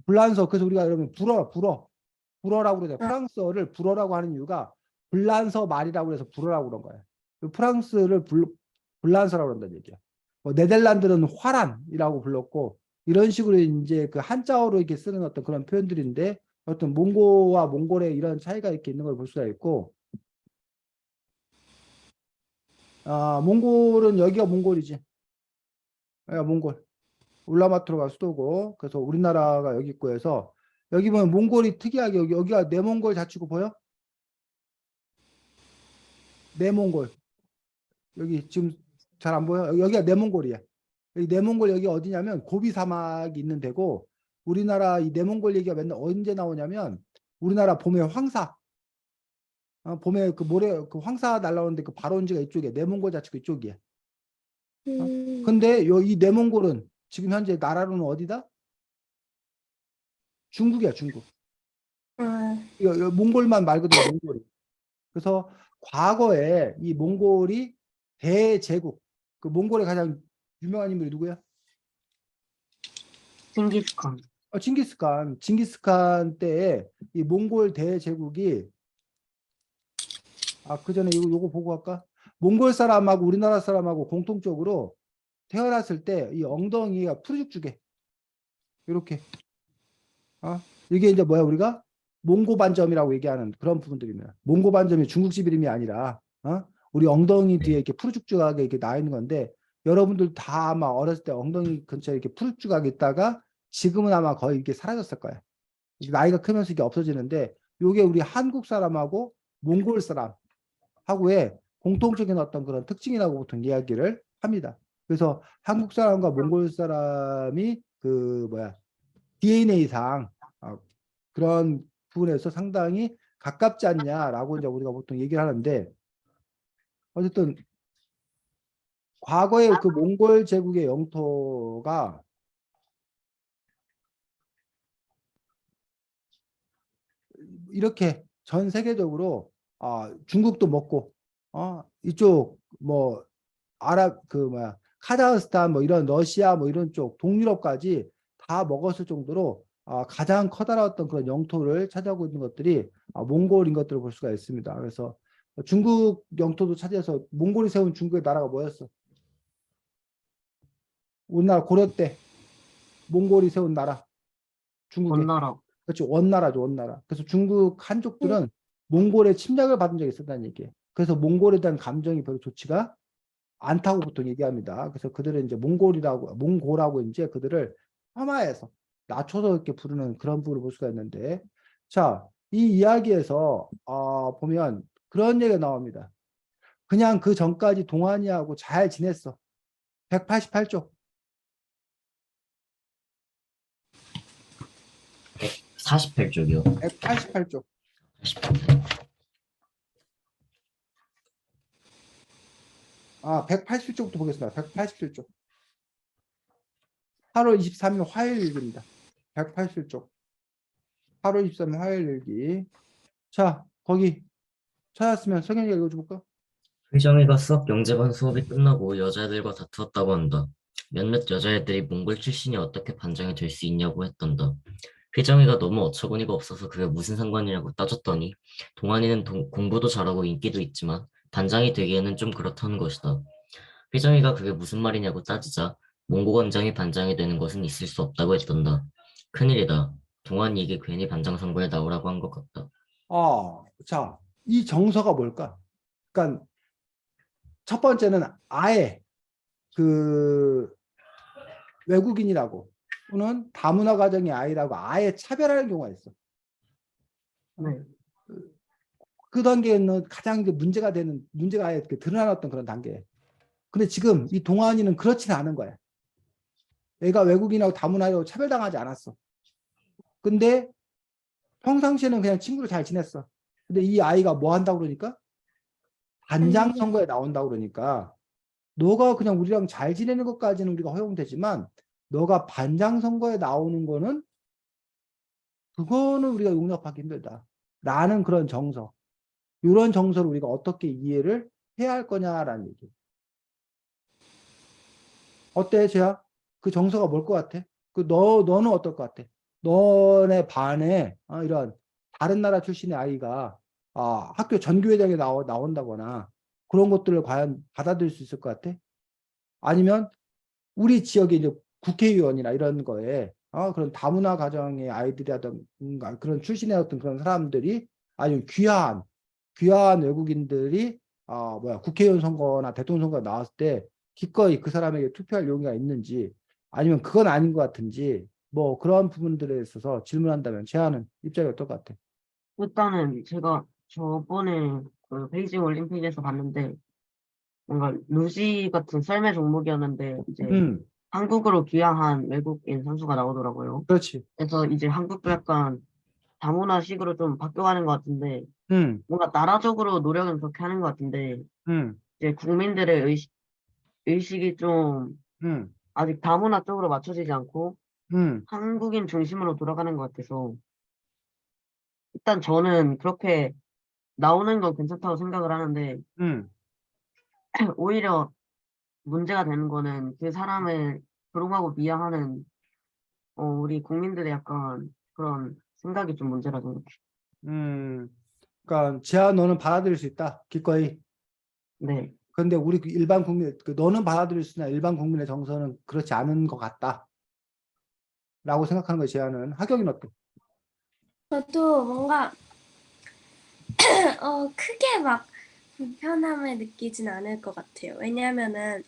불란서. 그래서 우리가 여러분 불어라고 그러죠. 프랑스어를 불어라고 하는 이유가 불란서 말이라고 해서 불어라고 그런 거예요. 프랑스를 불란서라고 그런다는 얘기야. 네덜란드는 화란이라고 불렀고 이런 식으로 이제 그 한자어로 이렇게 쓰는 어떤 그런 표현들인데 어떤 몽고와 몽골의 이런 차이가 이렇게 있는 걸 볼 수가 있고 몽골은 여기가 몽골이지. 여기가 몽골. 울라마투르가 수도고 그래서 우리나라가 여기 있고 해서 여기 보면 몽골이 특이하게 여기가 내몽골 자치구 보여? 내몽골. 여기 지금 잘 안 보여? 여기가 내몽골이야. 여기 내몽골 여기 어디냐면 고비 사막이 있는 데고 우리나라 이 내몽골 얘기가 맨날 언제 나오냐면 우리나라 봄에 황사 봄에 그 모래 그 황사 날라오는데 그 발원지가 이쪽이야. 내몽골 자치구 이쪽이야. 근데 이 내몽골은 지금 현재 나라로는 어디다? 중국이야, 중국. 이거 몽골만 말 그대로 몽골이. 그래서 과거에 이 몽골이 대제국, 그 몽골의 가장 유명한 인물이 누구야? 칭기스칸. 징기스칸 때에 이 몽골 대제국이 그 전에 요거 보고 할까? 몽골 사람하고 우리나라 사람하고 공통적으로 태어났을 때 이 엉덩이가 푸르죽죽해. 이렇게. 이게 이제 뭐야 우리가 몽고반점이라고 얘기하는 그런 부분들입니다. 몽고반점이 중국집 이름이 아니라 우리 엉덩이 뒤에 이렇게 푸르죽죽하게 이렇게 나 있는 건데 여러분들 다 아마 어렸을 때 엉덩이 근처에 이렇게 푸르죽하게 있다가 지금은 아마 거의 이렇게 사라졌을 거야. 나이가 크면서 이게 없어지는데 이게 우리 한국 사람하고 몽골 사람하고의 공통적인 어떤 그런 특징이라고 보통 이야기를 합니다. 그래서 한국 사람과 몽골 사람이 그 뭐야 DNA상 그런 부분에서 상당히 가깝지 않냐라고 이제 우리가 보통 얘기를 하는데 어쨌든 과거의 그 몽골 제국의 영토가 이렇게 전 세계적으로 중국도 먹고 이쪽 뭐 아랍 그 뭐야 카자흐스탄 뭐 이런 러시아 뭐 이런 쪽 동유럽까지 다 먹었을 정도로 가장 커다란 어떤 그런 영토를 차지하고 있는 것들이 몽골인 것들을 볼 수가 있습니다. 그래서 중국 영토도 차지해서 몽골이 세운 중국의 나라가 뭐였어? 우리나라 고려 때 몽골이 세운 나라 중국의 원나라. 그렇죠. 원나라죠, 원나라. 그래서 중국 한족들은 몽골의 침략을 받은 적이 있었다는 얘기예요. 그래서 몽골에 대한 감정이 별로 좋지가 않다고 보통 얘기합니다. 그래서 그들은 이제 몽고라고 이제 그들을 폄하해서 낮춰서 이렇게 부르는 그런 부분을 볼 수가 있는데, 자, 이 이야기에서 보면 그런 얘기가 나옵니다. 그냥 그 전까지 동안이하고 잘 지냈어. 188쪽. 48쪽이요. 188쪽. 180쪽부터 보겠습니다. 187쪽. 8월 23일 화요일 일기입니다. 187쪽. 8월 23일 화요일 일기. 자, 거기 찾았으면 성현이가 읽어줄까? 회정이가 수학 영재반 수업이 끝나고 여자애들과 다투었다고 한다. 몇몇 여자애들이 몽골 출신이 어떻게 반장이 될 수 있냐고 했단다. 회정이가 너무 어처구니가 없어서 그게 무슨 상관이냐고 따졌더니 동환이는 공부도 잘하고 인기도 있지만 반장이 되기에는 좀 그렇다는 것이다. 회정이가 그게 무슨 말이냐고 따지자 몽고관장이 반장이 되는 것은 있을 수 없다고 했단다. 큰일이다. 동환이 이게 괜히 반장 선거에 나오라고 한 것 같다. 자, 이 정서가 뭘까? 그러니까 첫 번째는 아예 그 외국인이라고 또는 다문화 가정의 아이라고 아예 차별하는 경우가 있어. 네. 그 단계는 가장 문제가 아예 드러나는 그런 단계. 근데 지금 이 동환이는 그렇지는 않은 거야. 애가 외국인하고 다문화라고 차별당하지 않았어. 근데 평상시에는 그냥 친구로 잘 지냈어. 근데 이 아이가 뭐 한다고 그러니까? 반장 선거에 나온다고 그러니까 너가 그냥 우리랑 잘 지내는 것까지는 우리가 허용되지만 너가 반장 선거에 나오는 거는 그거는 우리가 용납하기 힘들다. 라는 그런 정서. 이런 정서를 우리가 어떻게 이해를 해야 할 거냐라는 얘기. 어때, 쟤야? 그 정서가 뭘 것 같아? 너는 어떨 것 같아? 너네 반에 이런 다른 나라 출신의 아이가 학교 전교회장에 나온다거나 그런 것들을 과연 받아들일 수 있을 것 같아? 아니면 우리 지역의 이제 국회의원이나 이런 거에 그런 다문화 가정의 아이들이라든가 그런 출신의 어떤 그런 사람들이 아니면 귀한 외국인들이 국회의원 선거나 대통령 선거가 나왔을 때 기꺼이 그 사람에게 투표할 용의가 있는지 아니면 그건 아닌 것 같은지 뭐 그런 부분들에 있어서 질문한다면 제안은 입장이 어떨 것 같아? 일단은 제가 저번에 그 베이징 올림픽에서 봤는데 뭔가 루지 같은 썰매 종목이었는데 이제 한국으로 귀화한 외국인 선수가 나오더라고요. 그렇지. 그래서 이제 한국도 약간 다문화식으로 좀 바뀌어가는 것 같은데 음, 뭔가 나라적으로 노력은 그렇게 하는 것 같은데 음, 이제 국민들의 의식이 좀 음, 아직 다문화 쪽으로 맞춰지지 않고 음, 한국인 중심으로 돌아가는 것 같아서 일단 저는 그렇게 나오는 건 괜찮다고 생각을 하는데 음. 오히려 문제가 되는 거는 그 사람을 조롱하고 비하하는 우리 국민들의 약간 그런 생각이 좀 문제라고 생각해요. 그러니까 제안 너는 받아들일 수 있다. 기꺼이. 네, 그런데 우리 그 일반 국민, 너는 받아들일 수 있으나 일반 국민의 정서는 그렇지 않은 것 같다. 라고 생각하는 거 제안은 하경이는 어때? 저도 뭔가 크게 막 불편함을 느끼진 않을 것 같아요. 왜냐하면은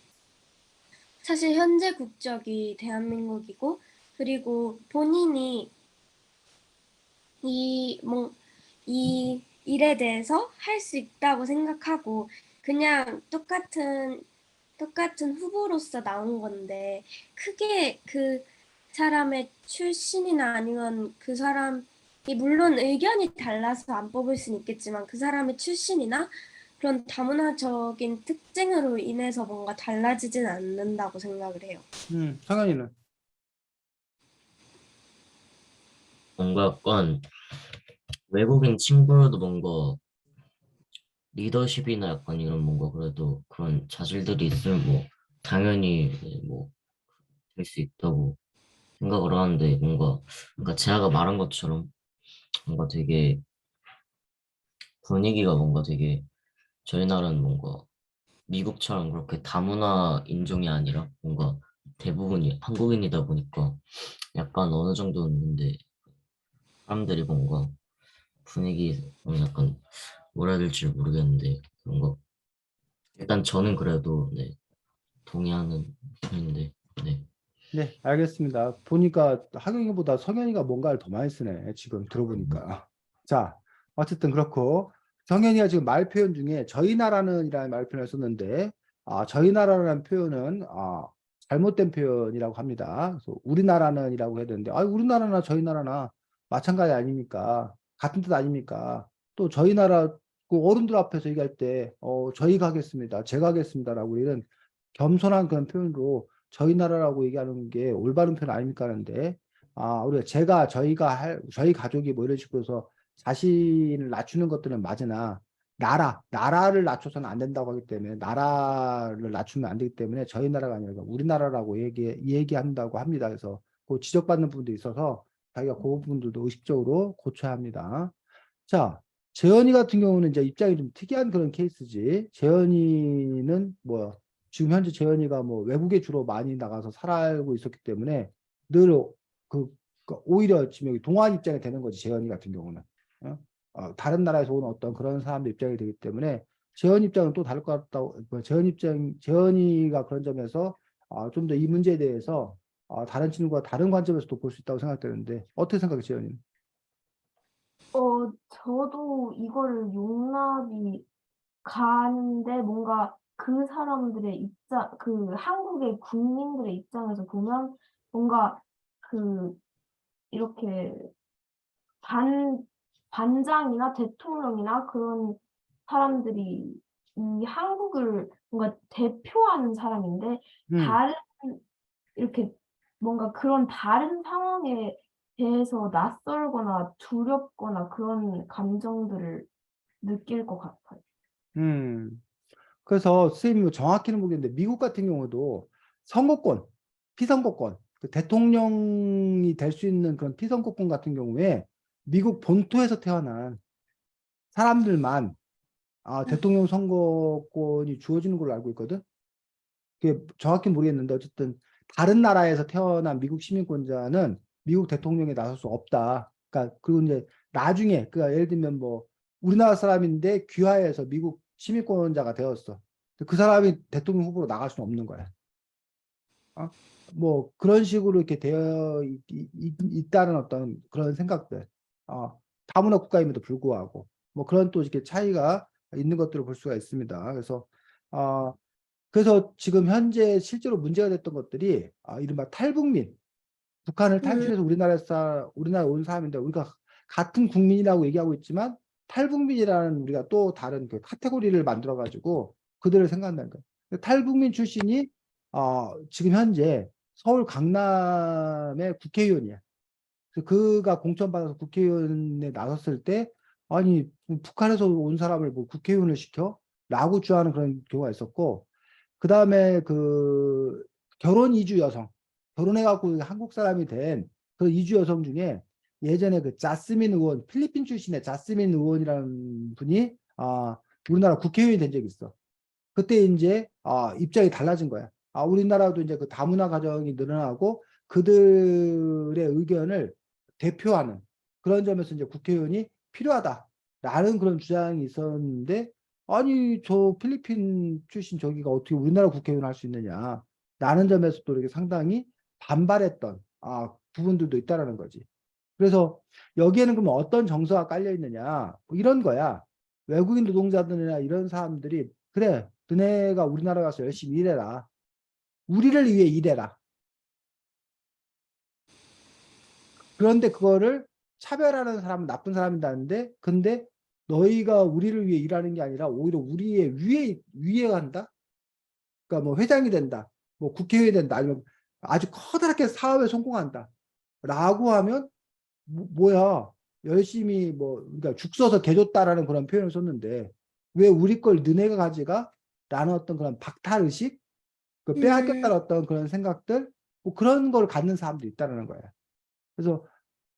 사실 현재 국적이 대한민국이고 그리고 본인이 이 일에 대해서 할 수 있다고 생각하고 그냥 똑같은 후보로서 나온 건데 크게 그 사람의 출신이나 아니면 그 사람이 물론 의견이 달라서 안 뽑을 수는 있겠지만 그 사람의 출신이나 그런 다문화적인 특징으로 인해서 뭔가 달라지진 않는다고 생각을 해요. 성현이는? 뭔가 약간 외국인 친구도 뭔가 리더십이나 약간 이런 뭔가 그래도 그런 자질들이 있으면 뭐 당연히 뭐 될 수 있다고 생각을 하는데 뭔가 제아가 말한 것처럼 뭔가 되게 분위기가 뭔가 되게 저희 나라는 뭔가 미국처럼 그렇게 다문화 인종이 아니라 뭔가 대부분이 한국인이다 보니까 약간 어느 정도는 있는데 사람들이 뭔가 분위기 약간 뭐라 해야 될지 모르겠는데 그런 거 일단 저는 그래도 네 동의하는 편인데 네. 네, 알겠습니다. 보니까 하경이보다 성현이가 뭔가를 더 많이 쓰네. 지금 들어보니까. 자, 어쨌든 그렇고 성현이가 지금 말 표현 중에 저희 나라는이라는 말 표현을 썼는데 저희 나라라는 표현은 잘못된 표현이라고 합니다. 그래서 우리나라는이라고 해야 되는데 우리나라나 저희 나라나 마찬가지 아닙니까? 같은 뜻 아닙니까? 또 저희 나라 그 어른들 앞에서 얘기할 때 저희가 하겠습니다. 제가 하겠습니다라고 이런 겸손한 그런 표현으로 저희 나라라고 얘기하는 게 올바른 표현 아닙니까 하는데 우리가 저희 가족이 뭐 이런 식으로 해서 자신을 낮추는 것들은 맞으나 나라를 낮춰서는 안 된다고 하기 때문에 나라를 낮추면 안 되기 때문에 저희 나라가 아니라 우리나라라고 얘기한다고 합니다. 그래서 그 지적받는 부분도 있어서 자기가 그 부분들도 의식적으로 고쳐야 합니다. 자, 재현이 같은 경우는 이제 입장이 좀 특이한 그런 케이스지. 재현이는 뭐 지금 현재 재현이가 뭐 외국에 주로 많이 나가서 살고 있었기 때문에 늘 오히려 지금 여기 동안 입장이 되는 거지. 재현이 같은 경우는 다른 나라에서 온 어떤 그런 사람들 입장이 되기 때문에 재현 입장은 또 다를 것 같다고. 재현이가 그런 점에서 좀 더 이 문제에 대해서 다른 친구가 다른 관점에서도 볼 수 있다고 생각되는데 어떻게 생각해, 재현이는? 저도 이거를 용납이 가는데 뭔가 그 사람들의 그 한국의 국민들의 입장에서 보면 뭔가 그 이렇게 반장이나 대통령이나 그런 사람들이 이 한국을 뭔가 대표하는 사람인데 음. 다른 이렇게 뭔가 그런 다른 상황에 대해서 낯설거나 두렵거나 그런 감정들을 느낄 것 같아요. 음. 그래서 선생님이 정확히는 모르겠는데 미국 같은 경우도 선거권, 피선거권, 그 대통령이 될 수 있는 그런 피선거권 같은 경우에 미국 본토에서 태어난 사람들만 대통령 선거권이 주어지는 걸로 알고 있거든. 그게 정확히 모르겠는데 어쨌든 다른 나라에서 태어난 미국 시민권자는 미국 대통령에 나설 수 없다. 그러니까 그리고 이제 나중에 그러니까 예를 들면 뭐 우리나라 사람인데 귀화해서 미국 시민권자가 되었어. 그 사람이 대통령 후보로 나갈 수는 없는 거야. 뭐 그런 식으로 이렇게 되어 있다는 어떤 그런 생각들. 다문화 국가임에도 불구하고 뭐 그런 또 이렇게 차이가 있는 것들을 볼 수가 있습니다. 그래서 지금 현재 실제로 문제가 됐던 것들이 이른바 탈북민, 북한을 탈출해서 우리나라에 온 사람인데 우리가 같은 국민이라고 얘기하고 있지만 탈북민이라는 우리가 또 다른 그 카테고리를 만들어 가지고 그들을 생각한다는 거예요. 탈북민 출신이 지금 현재 서울 강남의 국회의원이야. 그래서 그가 공천받아서 국회의원에 나섰을 때 아니 북한에서 온 사람을 뭐 국회의원을 시켜? 라고 주장하는 그런 경우가 있었고 그 다음에 그 결혼 이주 여성, 결혼해갖고 한국 사람이 된 그 이주 여성 중에 예전에 그 자스민 의원, 필리핀 출신의 자스민 의원이라는 분이 우리나라 국회의원이 된 적이 있어. 그때 이제 입장이 달라진 거야. 우리나라도 이제 그 다문화 가정이 늘어나고 그들의 의견을 대표하는 그런 점에서 이제 국회의원이 필요하다라는 그런 주장이 있었는데 아니 저 필리핀 출신 저기가 어떻게 우리나라 국회의원 할 수 있느냐 라는 점에서 또 이렇게 상당히 반발했던 부분들도 있다라는 거지. 그래서 여기에는 그러면 어떤 정서가 깔려 있느냐 뭐 이런 거야. 외국인 노동자들이나 이런 사람들이 그래 너네가 우리나라 가서 열심히 일해라. 우리를 위해 일해라. 그런데 그거를 차별하는 사람은 나쁜 사람이다는데 근데 너희가 우리를 위해 일하는 게 아니라 오히려 우리의 위에 간다. 그러니까 뭐 회장이 된다. 뭐 국회의원이 된다. 아니면 아주 커다랗게 사업에 성공한다. 라고 하면 뭐야 열심히 뭐 그러니까 죽 써서 개줬다라는 그런 표현을 썼는데 왜 우리 걸 너네가 가져가? 라는 어떤 그런 박탈의식 그 빼앗겼다는 어떤 그런 생각들 뭐 그런 걸 갖는 사람도 있다는 거예요. 그래서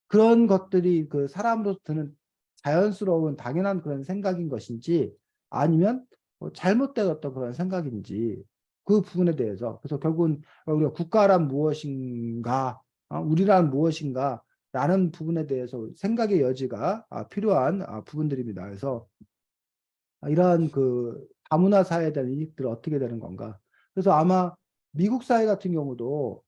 그런 것들이 그 사람으로서 드는 자연스러운 당연한 그런 생각인 것인지 아니면 잘못된 어떤 그런 생각인지 그 부분에 대해서 그래서 결국은 우리가 국가란 무엇인가 우리란 무엇인가 라는 부분에 대해서 생각의 여지가 필요한 부분들입니다. 그래서 이러한 그 다문화 사회에 대한 인식들이 어떻게 되는 건가. 그래서 아마 미국 사회 같은 경우도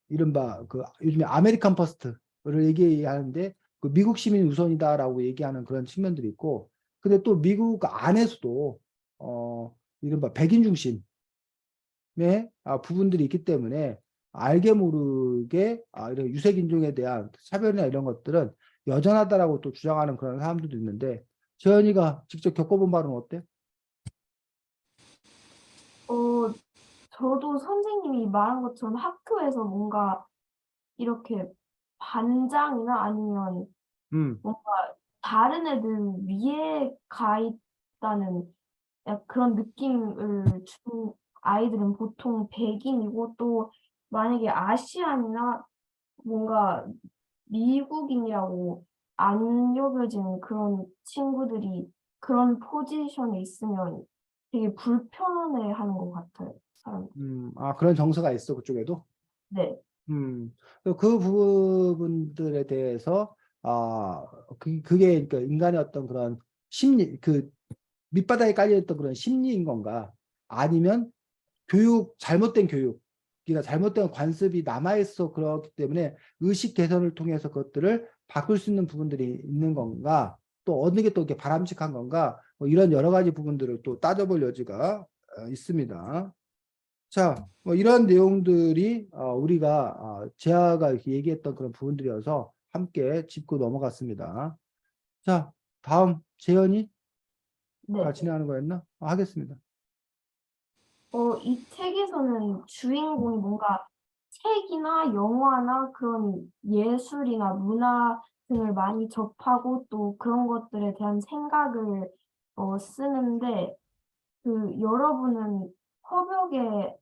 이른바 그 요즘에 아메리칸 퍼스트를 얘기하는데 그 미국 시민 우선이다라고 얘기하는 그런 측면들이 있고 근데 또 미국 안에서도 이른바 백인 중심의 부분들이 있기 때문에 알게 모르게 이런 유색 인종에 대한 차별이나 이런 것들은 여전하다라고 또 주장하는 그런 사람들도 있는데 재현이가 직접 겪어본 바는 어때? 저도 선생님이 말한 것처럼 학교에서 뭔가 이렇게 반장이나 아니면 음, 다른 애들 위에 가 있다는 그런 느낌을 준 아이들은 보통 백인이고 또 만약에 아시안이나 뭔가 미국인이라고 안 여겨지는 그런 친구들이 그런 포지션에 있으면 되게 불편해하는 것 같아요, 사람. 그런 정서가 있어 그쪽에도. 네, 그 부분들에 대해서 그게 그러니까 인간의 어떤 그런 심리 그 밑바닥에 깔려있던 그런 심리인 건가 아니면 잘못된 교육 그러니까 잘못된 관습이 남아있어 그렇기 때문에 의식 개선을 통해서 그것들을 바꿀 수 있는 부분들이 있는 건가 또 어느 게 또 이렇게 바람직한 건가 뭐 이런 여러 가지 부분들을 또 따져볼 여지가 있습니다. 자, 뭐 이런 내용들이 우리가 재하가 이렇게 얘기했던 그런 부분들이어서 함께 짚고 넘어갔습니다. 자, 다음 재현이가 네. 진행하는 거였나? 하겠습니다. 이 책에서는 주인공이 뭔가 책이나 영화나 그런 예술이나 문화 등을 많이 접하고 또 그런 것들에 대한 생각을 쓰는데 그 여러분은 허벽의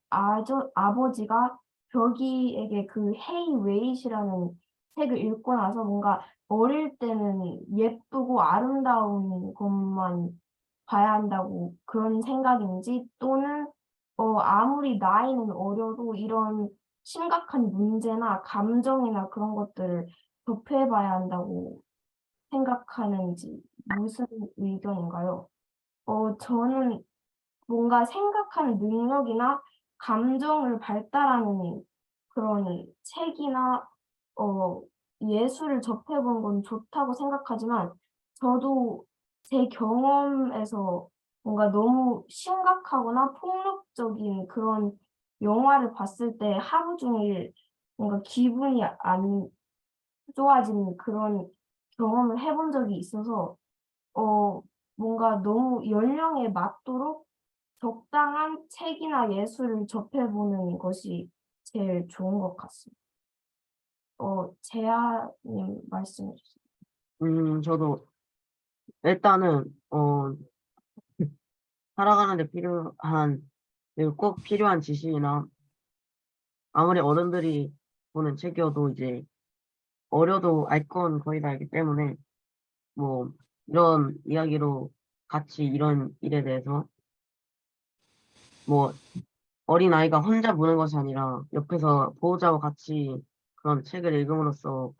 아버지가 벽이에게 그 헤이 웨이시라는 책을 읽고 나서 뭔가 어릴 때는 예쁘고 아름다운 것만 봐야 한다고 그런 생각인지 또는 아무리 나이는 어려도 이런 심각한 문제나 감정이나 그런 것들을 접해봐야 한다고 생각하는지 무슨 의견인가요? 저는 뭔가 생각하는 능력이나 감정을 발달하는 그런 책이나 예술을 접해본 건 좋다고 생각하지만 저도 제 경험에서 뭔가 너무 심각하거나 폭력적인 그런 영화를 봤을 때 하루 종일 뭔가 기분이 안 좋아지는 그런 경험을 해본 적이 있어서 뭔가 너무 연령에 맞도록 적당한 책이나 예술을 접해보는 것이 제일 좋은 것 같습니다. 재아님 말씀해 주세요. 저도 일단은 살아가는데 필요한 그리고 꼭 필요한 지식이나 아무리 어른들이 보는 책이어도 이제 어려도 알 건 거의 다 알기 때문에 뭐 이런 이야기로 같이 이런 일에 대해서 뭐 어린 아이가 혼자 보는 것이 아니라 옆에서 보호자와 같이 그런 책을 읽음으로써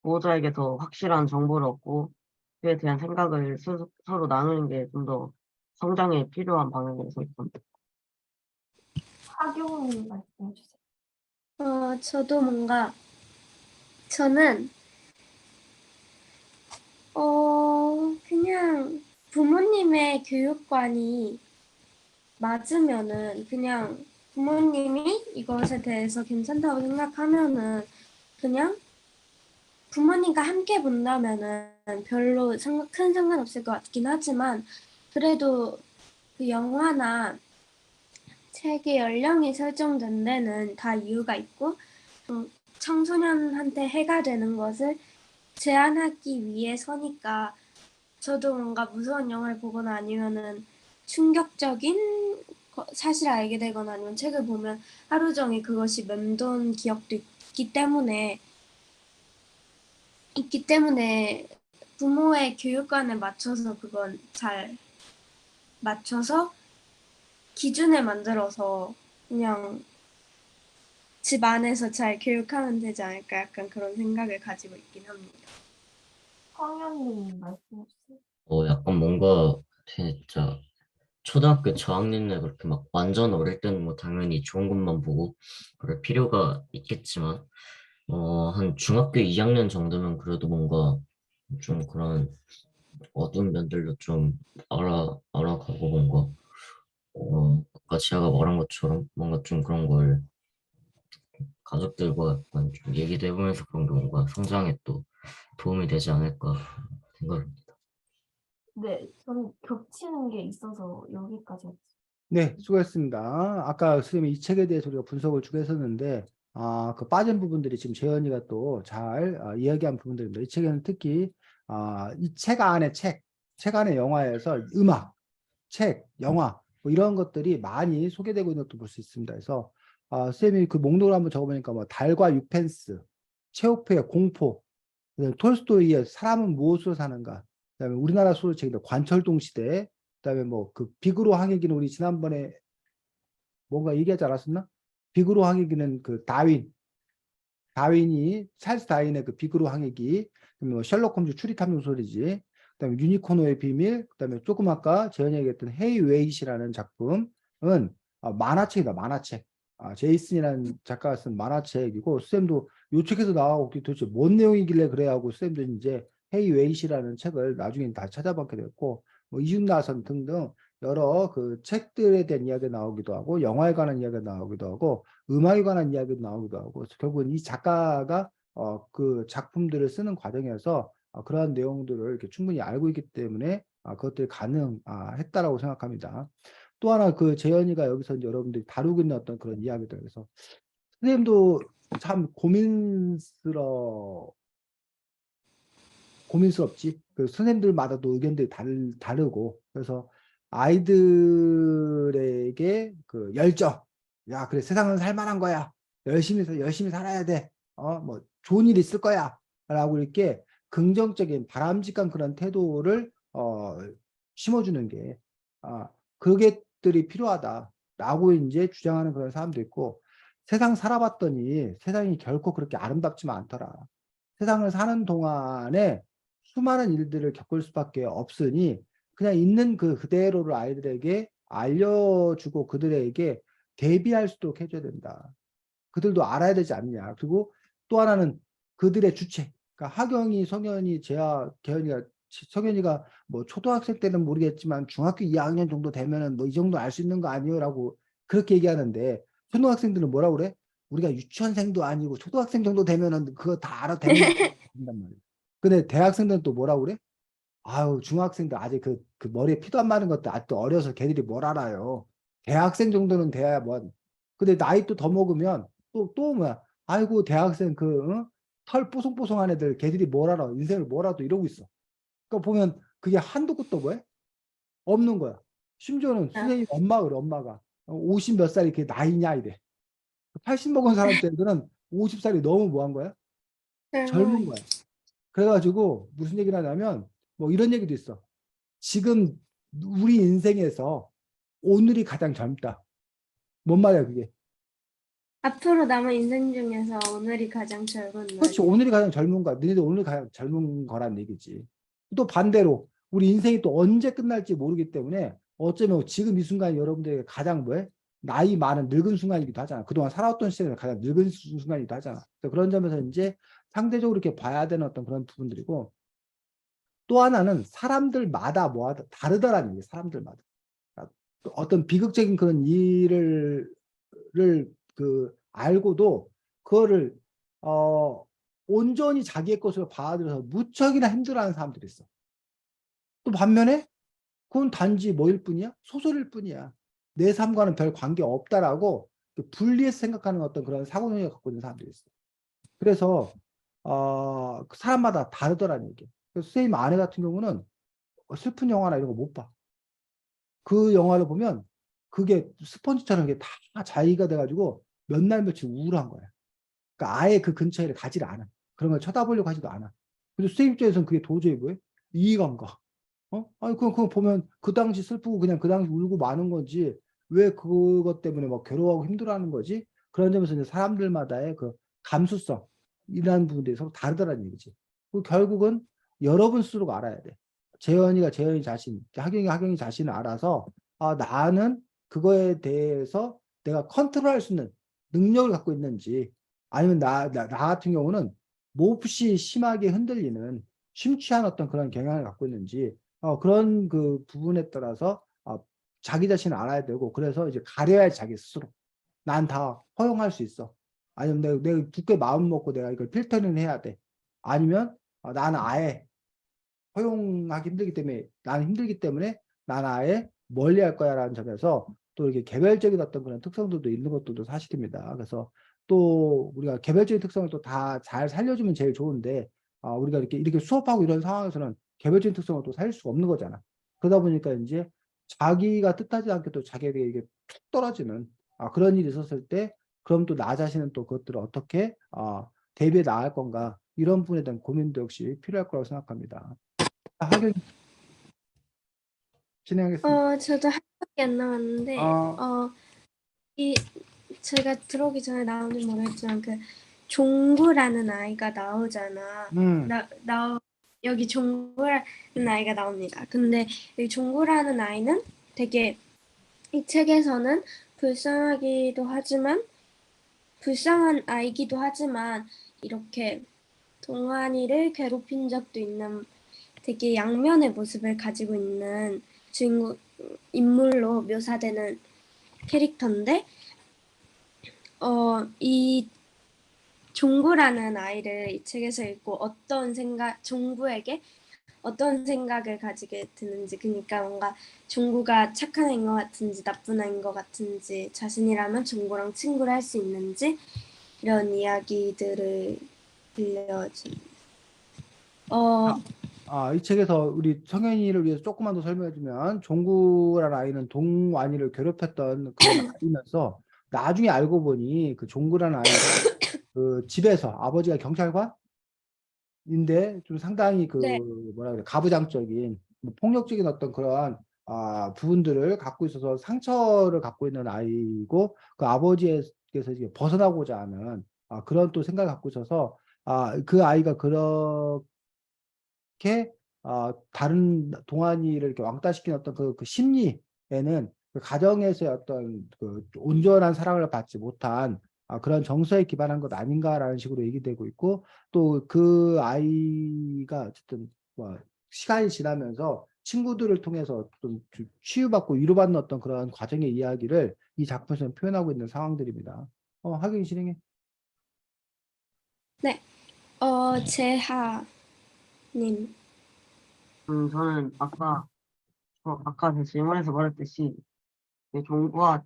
보호자에게 더 확실한 정보를 얻고 그에 대한 생각을 서로 나누는 게 좀 더 성장에 필요한 방향이라고 생각합니다. 하경님 말씀해 주세요. 저도 뭔가 저는 그냥 부모님의 교육관이 맞으면은 그냥 부모님이 이것에 대해서 괜찮다고 생각하면은 그냥 부모님과 함께 본다면은 별로 큰 상관없을 것 같긴 하지만 그래도 그 영화나 책의 연령이 설정된 데는 다 이유가 있고 청소년한테 해가 되는 것을 제한하기 위해서니까 저도 뭔가 무서운 영화를 보거나 아니면은 충격적인 사실을 알게 되거나 아니면 책을 보면 하루 종일 그것이 맴돈 기억도 있기 때문에 부모의 교육관에 맞춰서 그건 잘 맞춰서 기준을 만들어서 그냥 집 안에서 잘 교육하면 되지 않을까 약간 그런 생각을 가지고 있긴 합니다. 황현님 말씀해 주세요. 약간 뭔가 진짜 초등학교 저학년에 그렇게 막 완전 어릴 때는 뭐 당연히 좋은 것만 보고 그럴 필요가 있겠지만 한 중학교 2학년 정도면 그래도 뭔가 좀 그런 어두운 면들도 좀 알아가고 뭔가 아까 지아가 말한 것처럼 뭔가 좀 그런 걸 가족들과 약간 좀 얘기도 해보면서 그런 게 뭔가 성장에 또 도움이 되지 않을까 생각합니다. 네, 저는 겹치는 게 있어서 여기까지 했어요. 네, 수고했습니다. 아까 선생님이 이 책에 대해서 우리가 분석을 쭉 했었는데, 그 빠진 부분들이 지금 재현이가 또 잘 이야기한 부분들입니다. 이 책에는 특히, 이 책 안에 책 안에 영화에서 음악, 책, 영화, 뭐 이런 것들이 많이 소개되고 있는 것도 볼 수 있습니다. 그래서, 선생님이 그 목록을 한번 적어보니까 뭐, 달과 유펜스, 체오프의 공포, 그다음에 톨스토이의 사람은 무엇으로 사는가, 그다음에 우리나라 소설책인데 관철동 시대, 그다음에 뭐 그 비그로 항해기는 우리 지난번에 뭔가 얘기하지 않았었나? 비그로 항해기는 그 다윈이 찰스 다윈의 그 비그로 항해기, 그다음에 뭐 셜록 홈즈 추리탐정 소리지, 그다음에 유니코노의 비밀, 그다음에 조금 아까 재현이 얘기했던 헤이 웨이시라는 작품은 만화책이다, 만화책. 제이슨이라는 작가가 쓴 만화책이고, 쌤도 요 책에서 나오고 도대체 뭔 내용이길래 그래 하고 쌤도 이제 헤이 웨이시라는 책을 나중에 다 찾아봤게 됐고, 뭐 이웃나선 등등 여러 그 책들에 대한 이야기가 나오기도 하고, 영화에 관한 이야기가 나오기도 하고, 음악에 관한 이야기도 나오기도 하고, 결국은 이 작가가 그 작품들을 쓰는 과정에서 그러한 내용들을 이렇게 충분히 알고 있기 때문에 그것들이 가능했다라고 생각합니다. 또 하나 그 재현이가 여기서 이제 여러분들이 다루고 있는 어떤 그런 이야기들, 그래서 선생님도 참 고민스럽지. 그 선생님들마다도 의견들이 다르고, 그래서 아이들에게 그 열정, 야, 그래, 세상은 살만한 거야, 열심히 살아야 돼. 뭐 좋은 일 있을 거야. 라고 이렇게 긍정적인 바람직한 그런 태도를 심어주는 게 그게들이 필요하다라고 이제 주장하는 그런 사람도 있고 세상 살아봤더니 세상이 결코 그렇게 아름답지만 않더라. 세상을 사는 동안에 수많은 일들을 겪을 수밖에 없으니 그냥 있는 그대로를 아이들에게 알려주고 그들에게 대비할 수 있도록 해줘야 된다. 그들도 알아야 되지 않냐. 그리고 또 하나는 그들의 주체. 그러니까 하경이, 성현이, 재하, 개현이가, 성현이가 뭐 초등학생 때는 모르겠지만 중학교 2학년 정도 되면은 뭐 이 정도 알 수 있는 거 아니에요? 라고 그렇게 얘기하는데 초등학생들은 뭐라고 그래? 우리가 유치원생도 아니고 초등학생 정도 되면은 그거 다 알아 되는 된단 말이야. 근데 대학생들은 또 뭐라고 그래? 아유, 중학생들 아직 그 머리에 피도 안 마른 것도 아직도 어려서 걔들이 뭘 알아요. 대학생 정도는 돼야 뭐. 근데 나이 또 더 먹으면 또 뭐야. 아이고, 대학생 털 뽀송뽀송한 애들 걔들이 뭘 알아. 인생을 뭘 알아. 이러고 있어. 그러니까 보면 그게 한도 끝도 뭐야? 없는 거야. 심지어는 선생님 엄마가 그래, 엄마가. 50 몇 살이 그게 나이냐 이래. 80 먹은 사람들은 50살이 너무 뭐 한 거야? 젊은 거야. 그래가지고 무슨 얘기를 하냐면 뭐 이런 얘기도 있어. 지금 우리 인생에서 오늘이 가장 젊다. 뭔 말이야 그게? 앞으로 남은 인생 중에서 오늘이 가장 젊은 그렇지. 날이야. 오늘이 가장 젊은 거야. 너희들 오늘이 가장 젊은 거란 얘기지. 또 반대로 우리 인생이 또 언제 끝날지 모르기 때문에 어쩌면 지금 이 순간이 여러분들에게 가장 뭐해? 나이 많은 늙은 순간이기도 하잖아. 그동안 살아왔던 시대에서 가장 늙은 순간이기도 하잖아. 그래서 그런 점에서 이제 상대적으로 이렇게 봐야 되는 어떤 그런 부분들이고 또 하나는 사람들마다 뭐하다 다르더라는 얘기. 사람들마다. 어떤 비극적인 그런 일을 알고도 그거를 온전히 자기의 것으로 받아들여서 무척이나 힘들어하는 사람들이 있어. 또 반면에 그건 단지 뭐일 뿐이야? 소설일 뿐이야. 내 삶과는 별 관계 없다라고 분리해서 생각하는 어떤 그런 사고능력을 갖고 있는 사람들이 있어. 그래서 그 사람마다 다르더라는 얘기. 그래서 선생님 아내 같은 경우는 슬픈 영화나 이런 거 못 봐. 그 영화를 보면 그게 스펀지처럼 이게 다 자기가 돼가지고 몇 날 며칠 우울한 거야. 그러니까 아예 그 근처에 가지를 않아. 그런 걸 쳐다보려고 하지도 않아. 그래서 선생님 입장에서는 그게 도저히 뭐예요? 이해가 안 가. 아니, 그거 보면 그 당시 슬프고 그냥 그 당시 울고 마는 거지. 왜 그것 때문에 막 괴로워하고 힘들어하는 거지? 그런 점에서 이제 사람들마다의 그 감수성, 이라는 부분들이 서로 다르다는 얘기지. 결국은 여러분 스스로가 알아야 돼. 재현이가 재현이 자신, 하경이 자신을 알아서, 나는 그거에 대해서 내가 컨트롤할 수 있는 능력을 갖고 있는지, 아니면 나 같은 경우는 몹시 심하게 흔들리는 심취한 어떤 그런 경향을 갖고 있는지, 그런 그 부분에 따라서 자기 자신을 알아야 되고, 그래서 이제 가려야 자기 스스로. 난 다 허용할 수 있어. 아니면 내가 굳게 마음 먹고 내가 이걸 필터링 해야 돼. 아니면 나는 아예 허용하기 힘들기 때문에 나는 아예 멀리 할 거야라는 점에서 또 이렇게 개별적인 어떤 그런 특성들도 있는 것도 사실입니다. 그래서 또 우리가 개별적인 특성을 또 다 잘 살려주면 제일 좋은데 우리가 이렇게 수업하고 이런 상황에서는 개별적인 특성을 또 살릴 수가 없는 거잖아. 그러다 보니까 이제 자기가 뜻하지 않게 또 자기에게 이게 툭 떨어지는 그런 일이 있었을 때 그럼 또 나 자신은 또 그것들을 어떻게 대비해 나갈 건가 이런 부분에 대한 고민도 역시 필요할 거라고 생각합니다. 하경 진행하겠습니다. 저도 할 밖에 안 남았는데, 이 제가 들어오기 전에 나온지 모르겠지만 그 종구라는 아이가 나오잖아. 여기 종구라는 아이가 나옵니다. 근데 이 종구라는 아이는 되게 이 책에서는 불쌍한 아이기도 하지만 이렇게 동환이를 괴롭힌 적도 있는 되게 양면의 모습을 가지고 있는 주인공 인물로 묘사되는 캐릭터인데 이 종구라는 아이를 이 책에서 읽고 종구에게 어떤 생각을 가지게 되는지, 그러니까 뭔가 종구가 착한 애인 것 같은지 나쁜 애인 것 같은지, 자신이라면 종구랑 친구를 할 수 있는지 이런 이야기들을 들려준. 이 책에서 우리 성현이를 위해서 조금만 더 설명해주면 종구라는 아이는 동완이를 괴롭혔던 그런 아이면서 나중에 알고 보니 그 종구라는 아이가 그 집에서 아버지가 경찰관인데 좀 상당히 그 네. 뭐라 그래 가부장적인 뭐 폭력적인 어떤 그러한 부분들을 갖고 있어서 상처를 갖고 있는 아이고 그 아버지에게서 이제 벗어나고자 하는 그런 또 생각을 갖고 있어서 그 아이가 그렇게 다른 동안이를 이렇게 왕따시키는 어떤 그 심리에는 그 가정에서의 어떤 그 온전한 사랑을 받지 못한 그런 정서에 기반한 것 아닌가라는 식으로 얘기되고 있고 또 그 아이가 어쨌든 뭐 시간이 지나면서 친구들을 통해서 좀 치유받고 위로받는 어떤 그런 과정의 이야기를 이 작품에서 표현하고 있는 상황들입니다. 하경이 진행해. 네. 재하님. 저는 아까 제 질문에서 말했듯이 이 종구는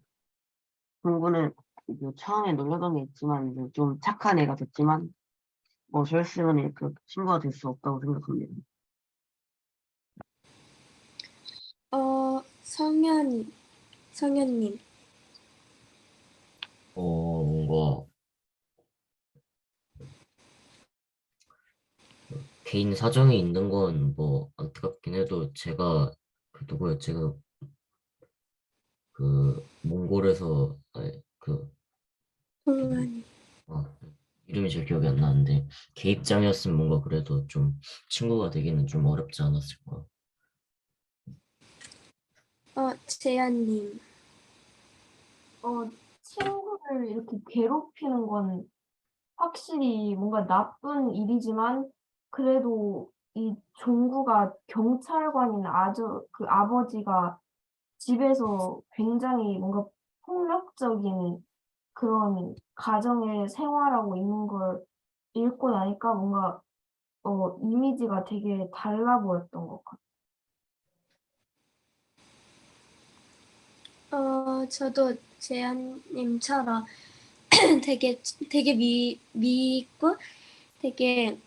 이제 처음에 놀려던 게 있지만 이제 좀 착한 애가 됐지만 뭐 저였으면 그 친구가 될 수 없다고 생각합니다. 성현님. 뭔가 개인 사정이 있는 건 뭐 안타깝긴 해도 제가 그 누구야 제가 그 몽골에서 동환이. 아, 이름이 잘 기억이 안 나는데 걔 입장이었으면 뭔가 그래도 좀 친구가 되기는 좀 어렵지 않았을까. 재현님. 친구를 이렇게 괴롭히는 건 확실히 뭔가 나쁜 일이지만 그래도 이 종구가 경찰관인 그 아버지가 집에서 굉장히 뭔가 폭력적인 그런 가정을 생활하고 있는 걸 읽고 나니까 뭔가 이미지가 되게 달라 보였던 것 같아요. 저도 재현님처럼 되게 미있고 되게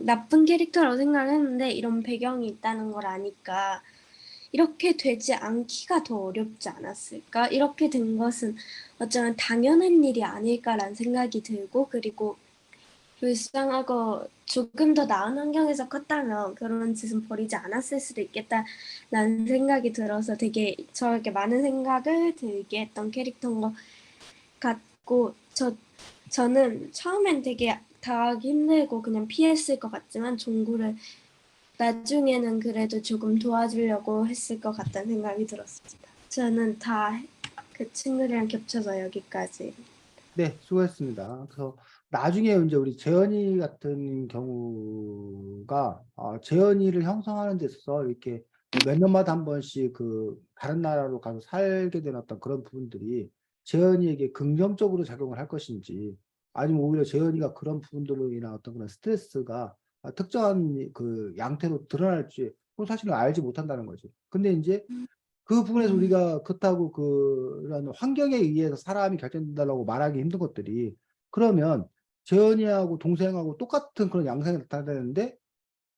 나쁜 캐릭터라고 생각을 했는데 이런 배경이 있다는 걸 아니까 이렇게 되지 않기가 더 어렵지 않았을까? 이렇게 된 것은 어쩌면 당연한 일이 아닐까라는 생각이 들고 그리고 불쌍하고 조금 더 나은 환경에서 컸다면 그런 짓은 벌이지 않았을 수도 있겠다라는 생각이 들어서 되게 저에게 많은 생각을 들게 했던 캐릭터인 것 같고 저는 처음엔 되게 다가가기 힘들고 그냥 피했을 것 같지만 종구를 나중에는 그래도 조금 도와주려고 했을 것 같다는 생각이 들었습니다. 저는 다 그 친구들이랑 겹쳐서 여기까지. 네, 수고했습니다. 그래서 나중에 이제 우리 재현이 같은 경우가 재현이를 형성하는 데 있어서 이렇게 몇 년마다 한 번씩 그 다른 나라로 가서 살게 된 어떤 그런 부분들이 재현이에게 긍정적으로 작용을 할 것인지 아니면 오히려 재현이가 그런 부분들로 인한 어떤 그런 스트레스가 특정한 그 양태로 드러날지 그건 사실은 알지 못한다는 거지. 근데 이제 그 부분에서 우리가 그렇다고 그런 환경에 의해서 사람이 결정된다고 말하기 힘든 것들이 그러면 재현이하고 동생하고 똑같은 그런 양상이 나타나는데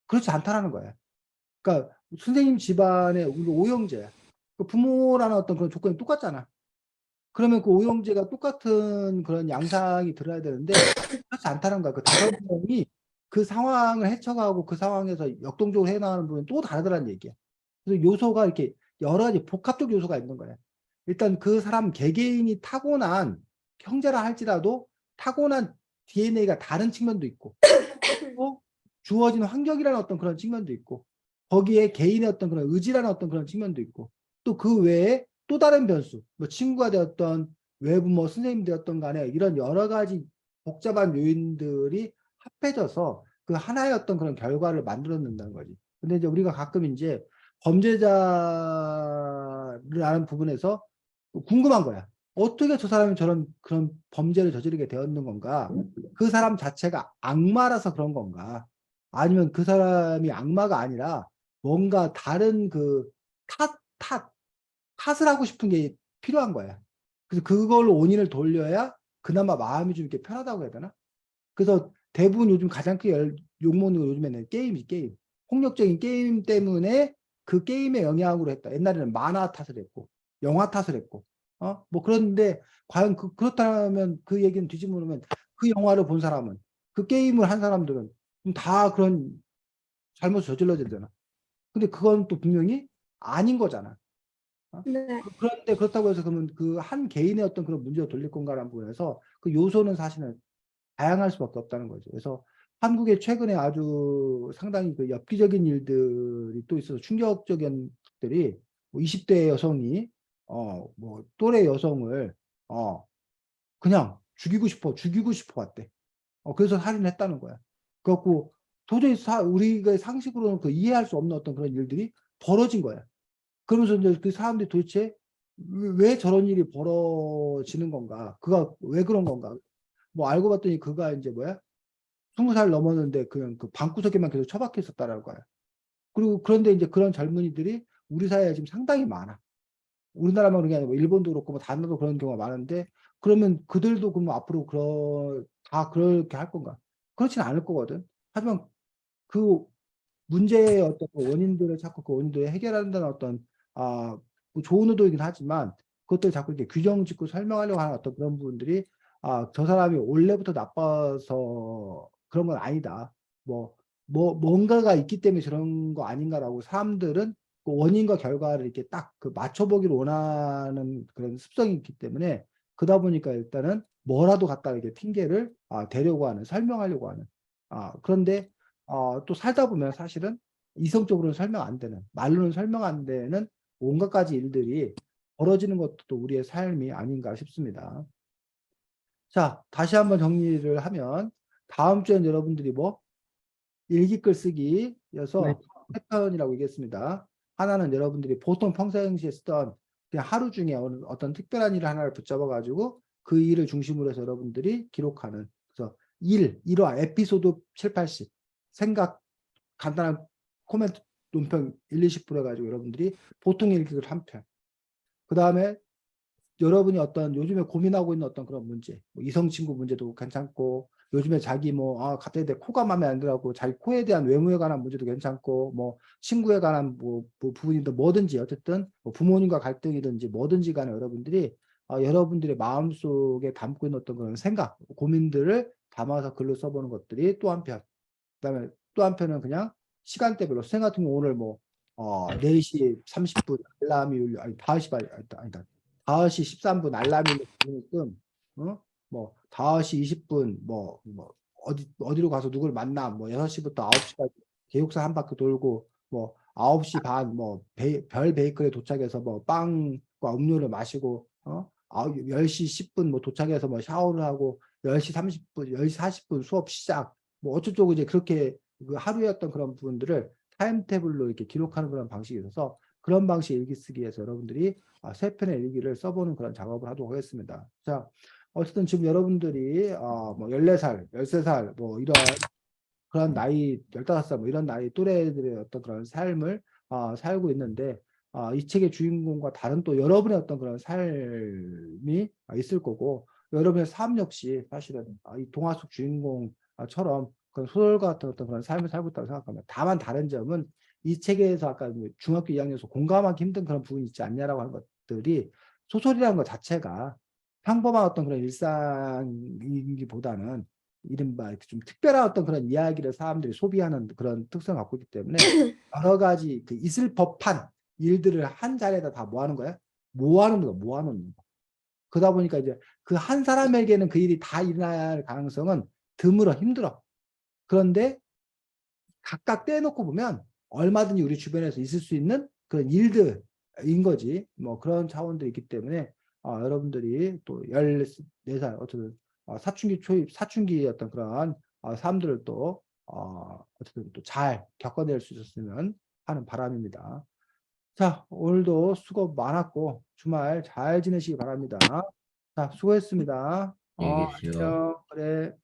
그렇지 않다라는 거야. 그러니까 선생님 집안에 우리 오형제야. 그 부모라는 어떤 그런 조건이 똑같잖아. 그러면 그 오형제가 똑같은 그런 양상이 들어야 되는데 그렇지 않다는 거야. 그 다섯 명이 그 상황을 헤쳐가고 그 상황에서 역동적으로 해나가는 부분은 또 다르다는 얘기야. 그래서 요소가 이렇게 여러 가지 복합적 요소가 있는 거야. 일단 그 사람 개개인이 타고난 형제라 할지라도 타고난 DNA가 다른 측면도 있고 또 주어진 환경이라는 어떤 그런 측면도 있고 거기에 개인의 어떤 그런 의지라는 어떤 그런 측면도 있고 또 그 외에 또 다른 변수 뭐 친구가 되었던 외부 뭐 선생님이 되었던 간에 이런 여러 가지 복잡한 요인들이 합해져서 그 하나의 어떤 그런 결과를 만들어낸다는 거지. 근데 이제 우리가 가끔 이제 범죄자라는 부분에서 궁금한 거야. 어떻게 저 사람이 저런 그런 범죄를 저지르게 되었는 건가? 그 사람 자체가 악마라서 그런 건가? 아니면 그 사람이 악마가 아니라 뭔가 다른 그 탓을 하고 싶은 게 필요한 거야. 그래서 그걸로 원인을 돌려야 그나마 마음이 좀 이렇게 편하다고 해야 되나? 그래서 대부분 요즘 가장 크게 욕먹는 거 요즘에는 게임. 폭력적인 게임 때문에 그 게임의 영향으로 했다. 옛날에는 만화 탓을 했고, 영화 탓을 했고, 뭐 그런데 과연 그렇다면 그 얘기는 뒤집어 놓으면 그 영화를 본 사람은 그 게임을 한 사람들은 다 그런 잘못을 저질러야 되잖아. 근데 그건 또 분명히 아닌 거잖아. 네. 그런데 그렇다고 해서 그러면 그 한 개인의 어떤 그런 문제로 돌릴 건가라는 부분에서 그 요소는 사실은 다양할 수밖에 없다는 거죠. 그래서 한국에 최근에 아주 상당히 그 엽기적인 일들이 또 있어서 충격적인 것들이 뭐 20대 여성이 뭐 또래 여성을 그냥 죽이고 싶어 왔대. 그래서 살인했다는 거야. 그래갖고 도저히 우리가 상식으로는 그 이해할 수 없는 어떤 그런 일들이 벌어진 거야. 그러면서 이제 그 사람들이 도대체 왜 저런 일이 벌어지는 건가? 그가 왜 그런 건가? 뭐 알고 봤더니 그가 이제 뭐야? 20살 넘었는데 그냥 그 방구석에만 계속 처박혀 있었다라는 거야. 그리고 그런데 이제 그런 젊은이들이 우리 사회에 지금 상당히 많아. 우리나라만 그런 게 아니고 일본도 그렇고 뭐 다른 나라도 그런 경우가 많은데 그러면 그들도 그럼 앞으로 다 그렇게 할 건가? 그렇지는 않을 거거든. 하지만 그 문제의 어떤 그 원인들을 찾고 그 원인들을 해결한다는 어떤 뭐 좋은 의도이긴 하지만 그것들 자꾸 이렇게 규정 짓고 설명하려고 하는 어떤 그런 부분들이 저 사람이 원래부터 나빠서 그런 건 아니다. 뭔가가 있기 때문에 저런 거 아닌가라고 사람들은 그 원인과 결과를 이렇게 딱 그 맞춰보기를 원하는 그런 습성이 있기 때문에 그러다 보니까 일단은 뭐라도 갖다 이렇게 핑계를 대려고 하는 설명하려고 하는 그런데 또 살다 보면 사실은 이성적으로는 설명 안 되는, 말로는 설명 안 되는 온갖 가지 일들이 벌어지는 것도 또 우리의 삶이 아닌가 싶습니다. 자, 다시 한번 정리를 하면 다음 주엔 여러분들이 뭐 일기글 네. 쓰기여서 패턴이라고 얘기했습니다. 하나는 여러분들이 보통 평상시에 쓰던 그냥 하루 중에 어떤 특별한 일 하나를 붙잡아 가지고 그 일을 중심으로 해서 여러분들이 기록하는 그래서 일화 에피소드 7, 80 생각 간단한 코멘트 논평 1, 20% 해가지고 여러분들이 보통 일기를 한 편. 그 다음에 여러분이 어떤 요즘에 고민하고 있는 어떤 그런 문제, 뭐 이성 친구 문제도 괜찮고, 요즘에 자기 갑자기 내 코가 마음에 안 들어가고, 자기 코에 대한 외모에 관한 문제도 괜찮고, 뭐 친구에 관한 뭐 부분이든 뭐든지 어쨌든 뭐 부모님과 갈등이든지 뭐든지 간에 여러분들이 여러분들의 마음속에 담고 있는 어떤 그런 생각, 고민들을 담아서 글로 써보는 것들이 또 한편. 그다음에 또 한편은 그냥 시간대별로 선생님 같은 경우 오늘 뭐 4시 30분 알람이 울려 아니 5시 아니다 5시 13분 알람이 울리게끔 뭐 5시 20분 뭐 어디로 가서 누굴 만나 뭐 6시부터 9시까지 개국사 한 바퀴 돌고 뭐 9시 반 뭐 별 베이커리에 도착해서 뭐 빵과 음료를 마시고 10시 10분 뭐 도착해서 뭐 샤워를 하고 10시 30분 10시 40분 수업 시작 뭐 어쩌고 이제 그렇게 그 하루의 어떤 그런 부분들을 타임테이블로 이렇게 기록하는 그런 방식이 있어서 그런 방식 일기 쓰기에서 여러분들이 세 편의 일기를 써보는 그런 작업을 하도록 하겠습니다. 자, 어쨌든 지금 여러분들이 뭐 14살, 13살 뭐 이런 그런 나이 15살 뭐 이런 나이 또래들의 어떤 그런 삶을 살고 있는데 이 책의 주인공과 다른 또 여러분의 어떤 그런 삶이 있을 거고 여러분의 삶 역시 사실은 이 동화 속 주인공처럼 그런 소설가 같은 어떤 그런 삶을 살고 있다고 생각합니다. 다만 다른 점은 이 책에서 아까 중학교 2학년에서 공감하기 힘든 그런 부분이 있지 않냐라고 하는 것들이 소설이라는 것 자체가 평범한 어떤 그런 일상이기보다는 이른바 이렇게 좀 특별한 어떤 그런 이야기를 사람들이 소비하는 그런 특성을 갖고 있기 때문에 여러 가지 그 있을 법한 일들을 한 자리에다 다 모아놓은 거야. 모아놓는 거, 모아놓는 거. 그러다 보니까 이제 그 한 사람에게는 그 일이 다 일어날 가능성은 드물어, 힘들어. 그런데 각각 떼놓고 보면 얼마든지 우리 주변에서 있을 수 있는 그런 일들인 거지. 뭐 그런 차원들이 있기 때문에 여러분들이 또 14살 어쨌든 사춘기 초입, 사춘기의 어떤 그런 사람들을 또 어쨌든 또 잘 겪어낼 수 있었으면 하는 바람입니다. 자, 오늘도 수고 많았고 주말 잘 지내시기 바랍니다. 자, 수고했습니다. 안녕히 계세요. 안녕. 그래.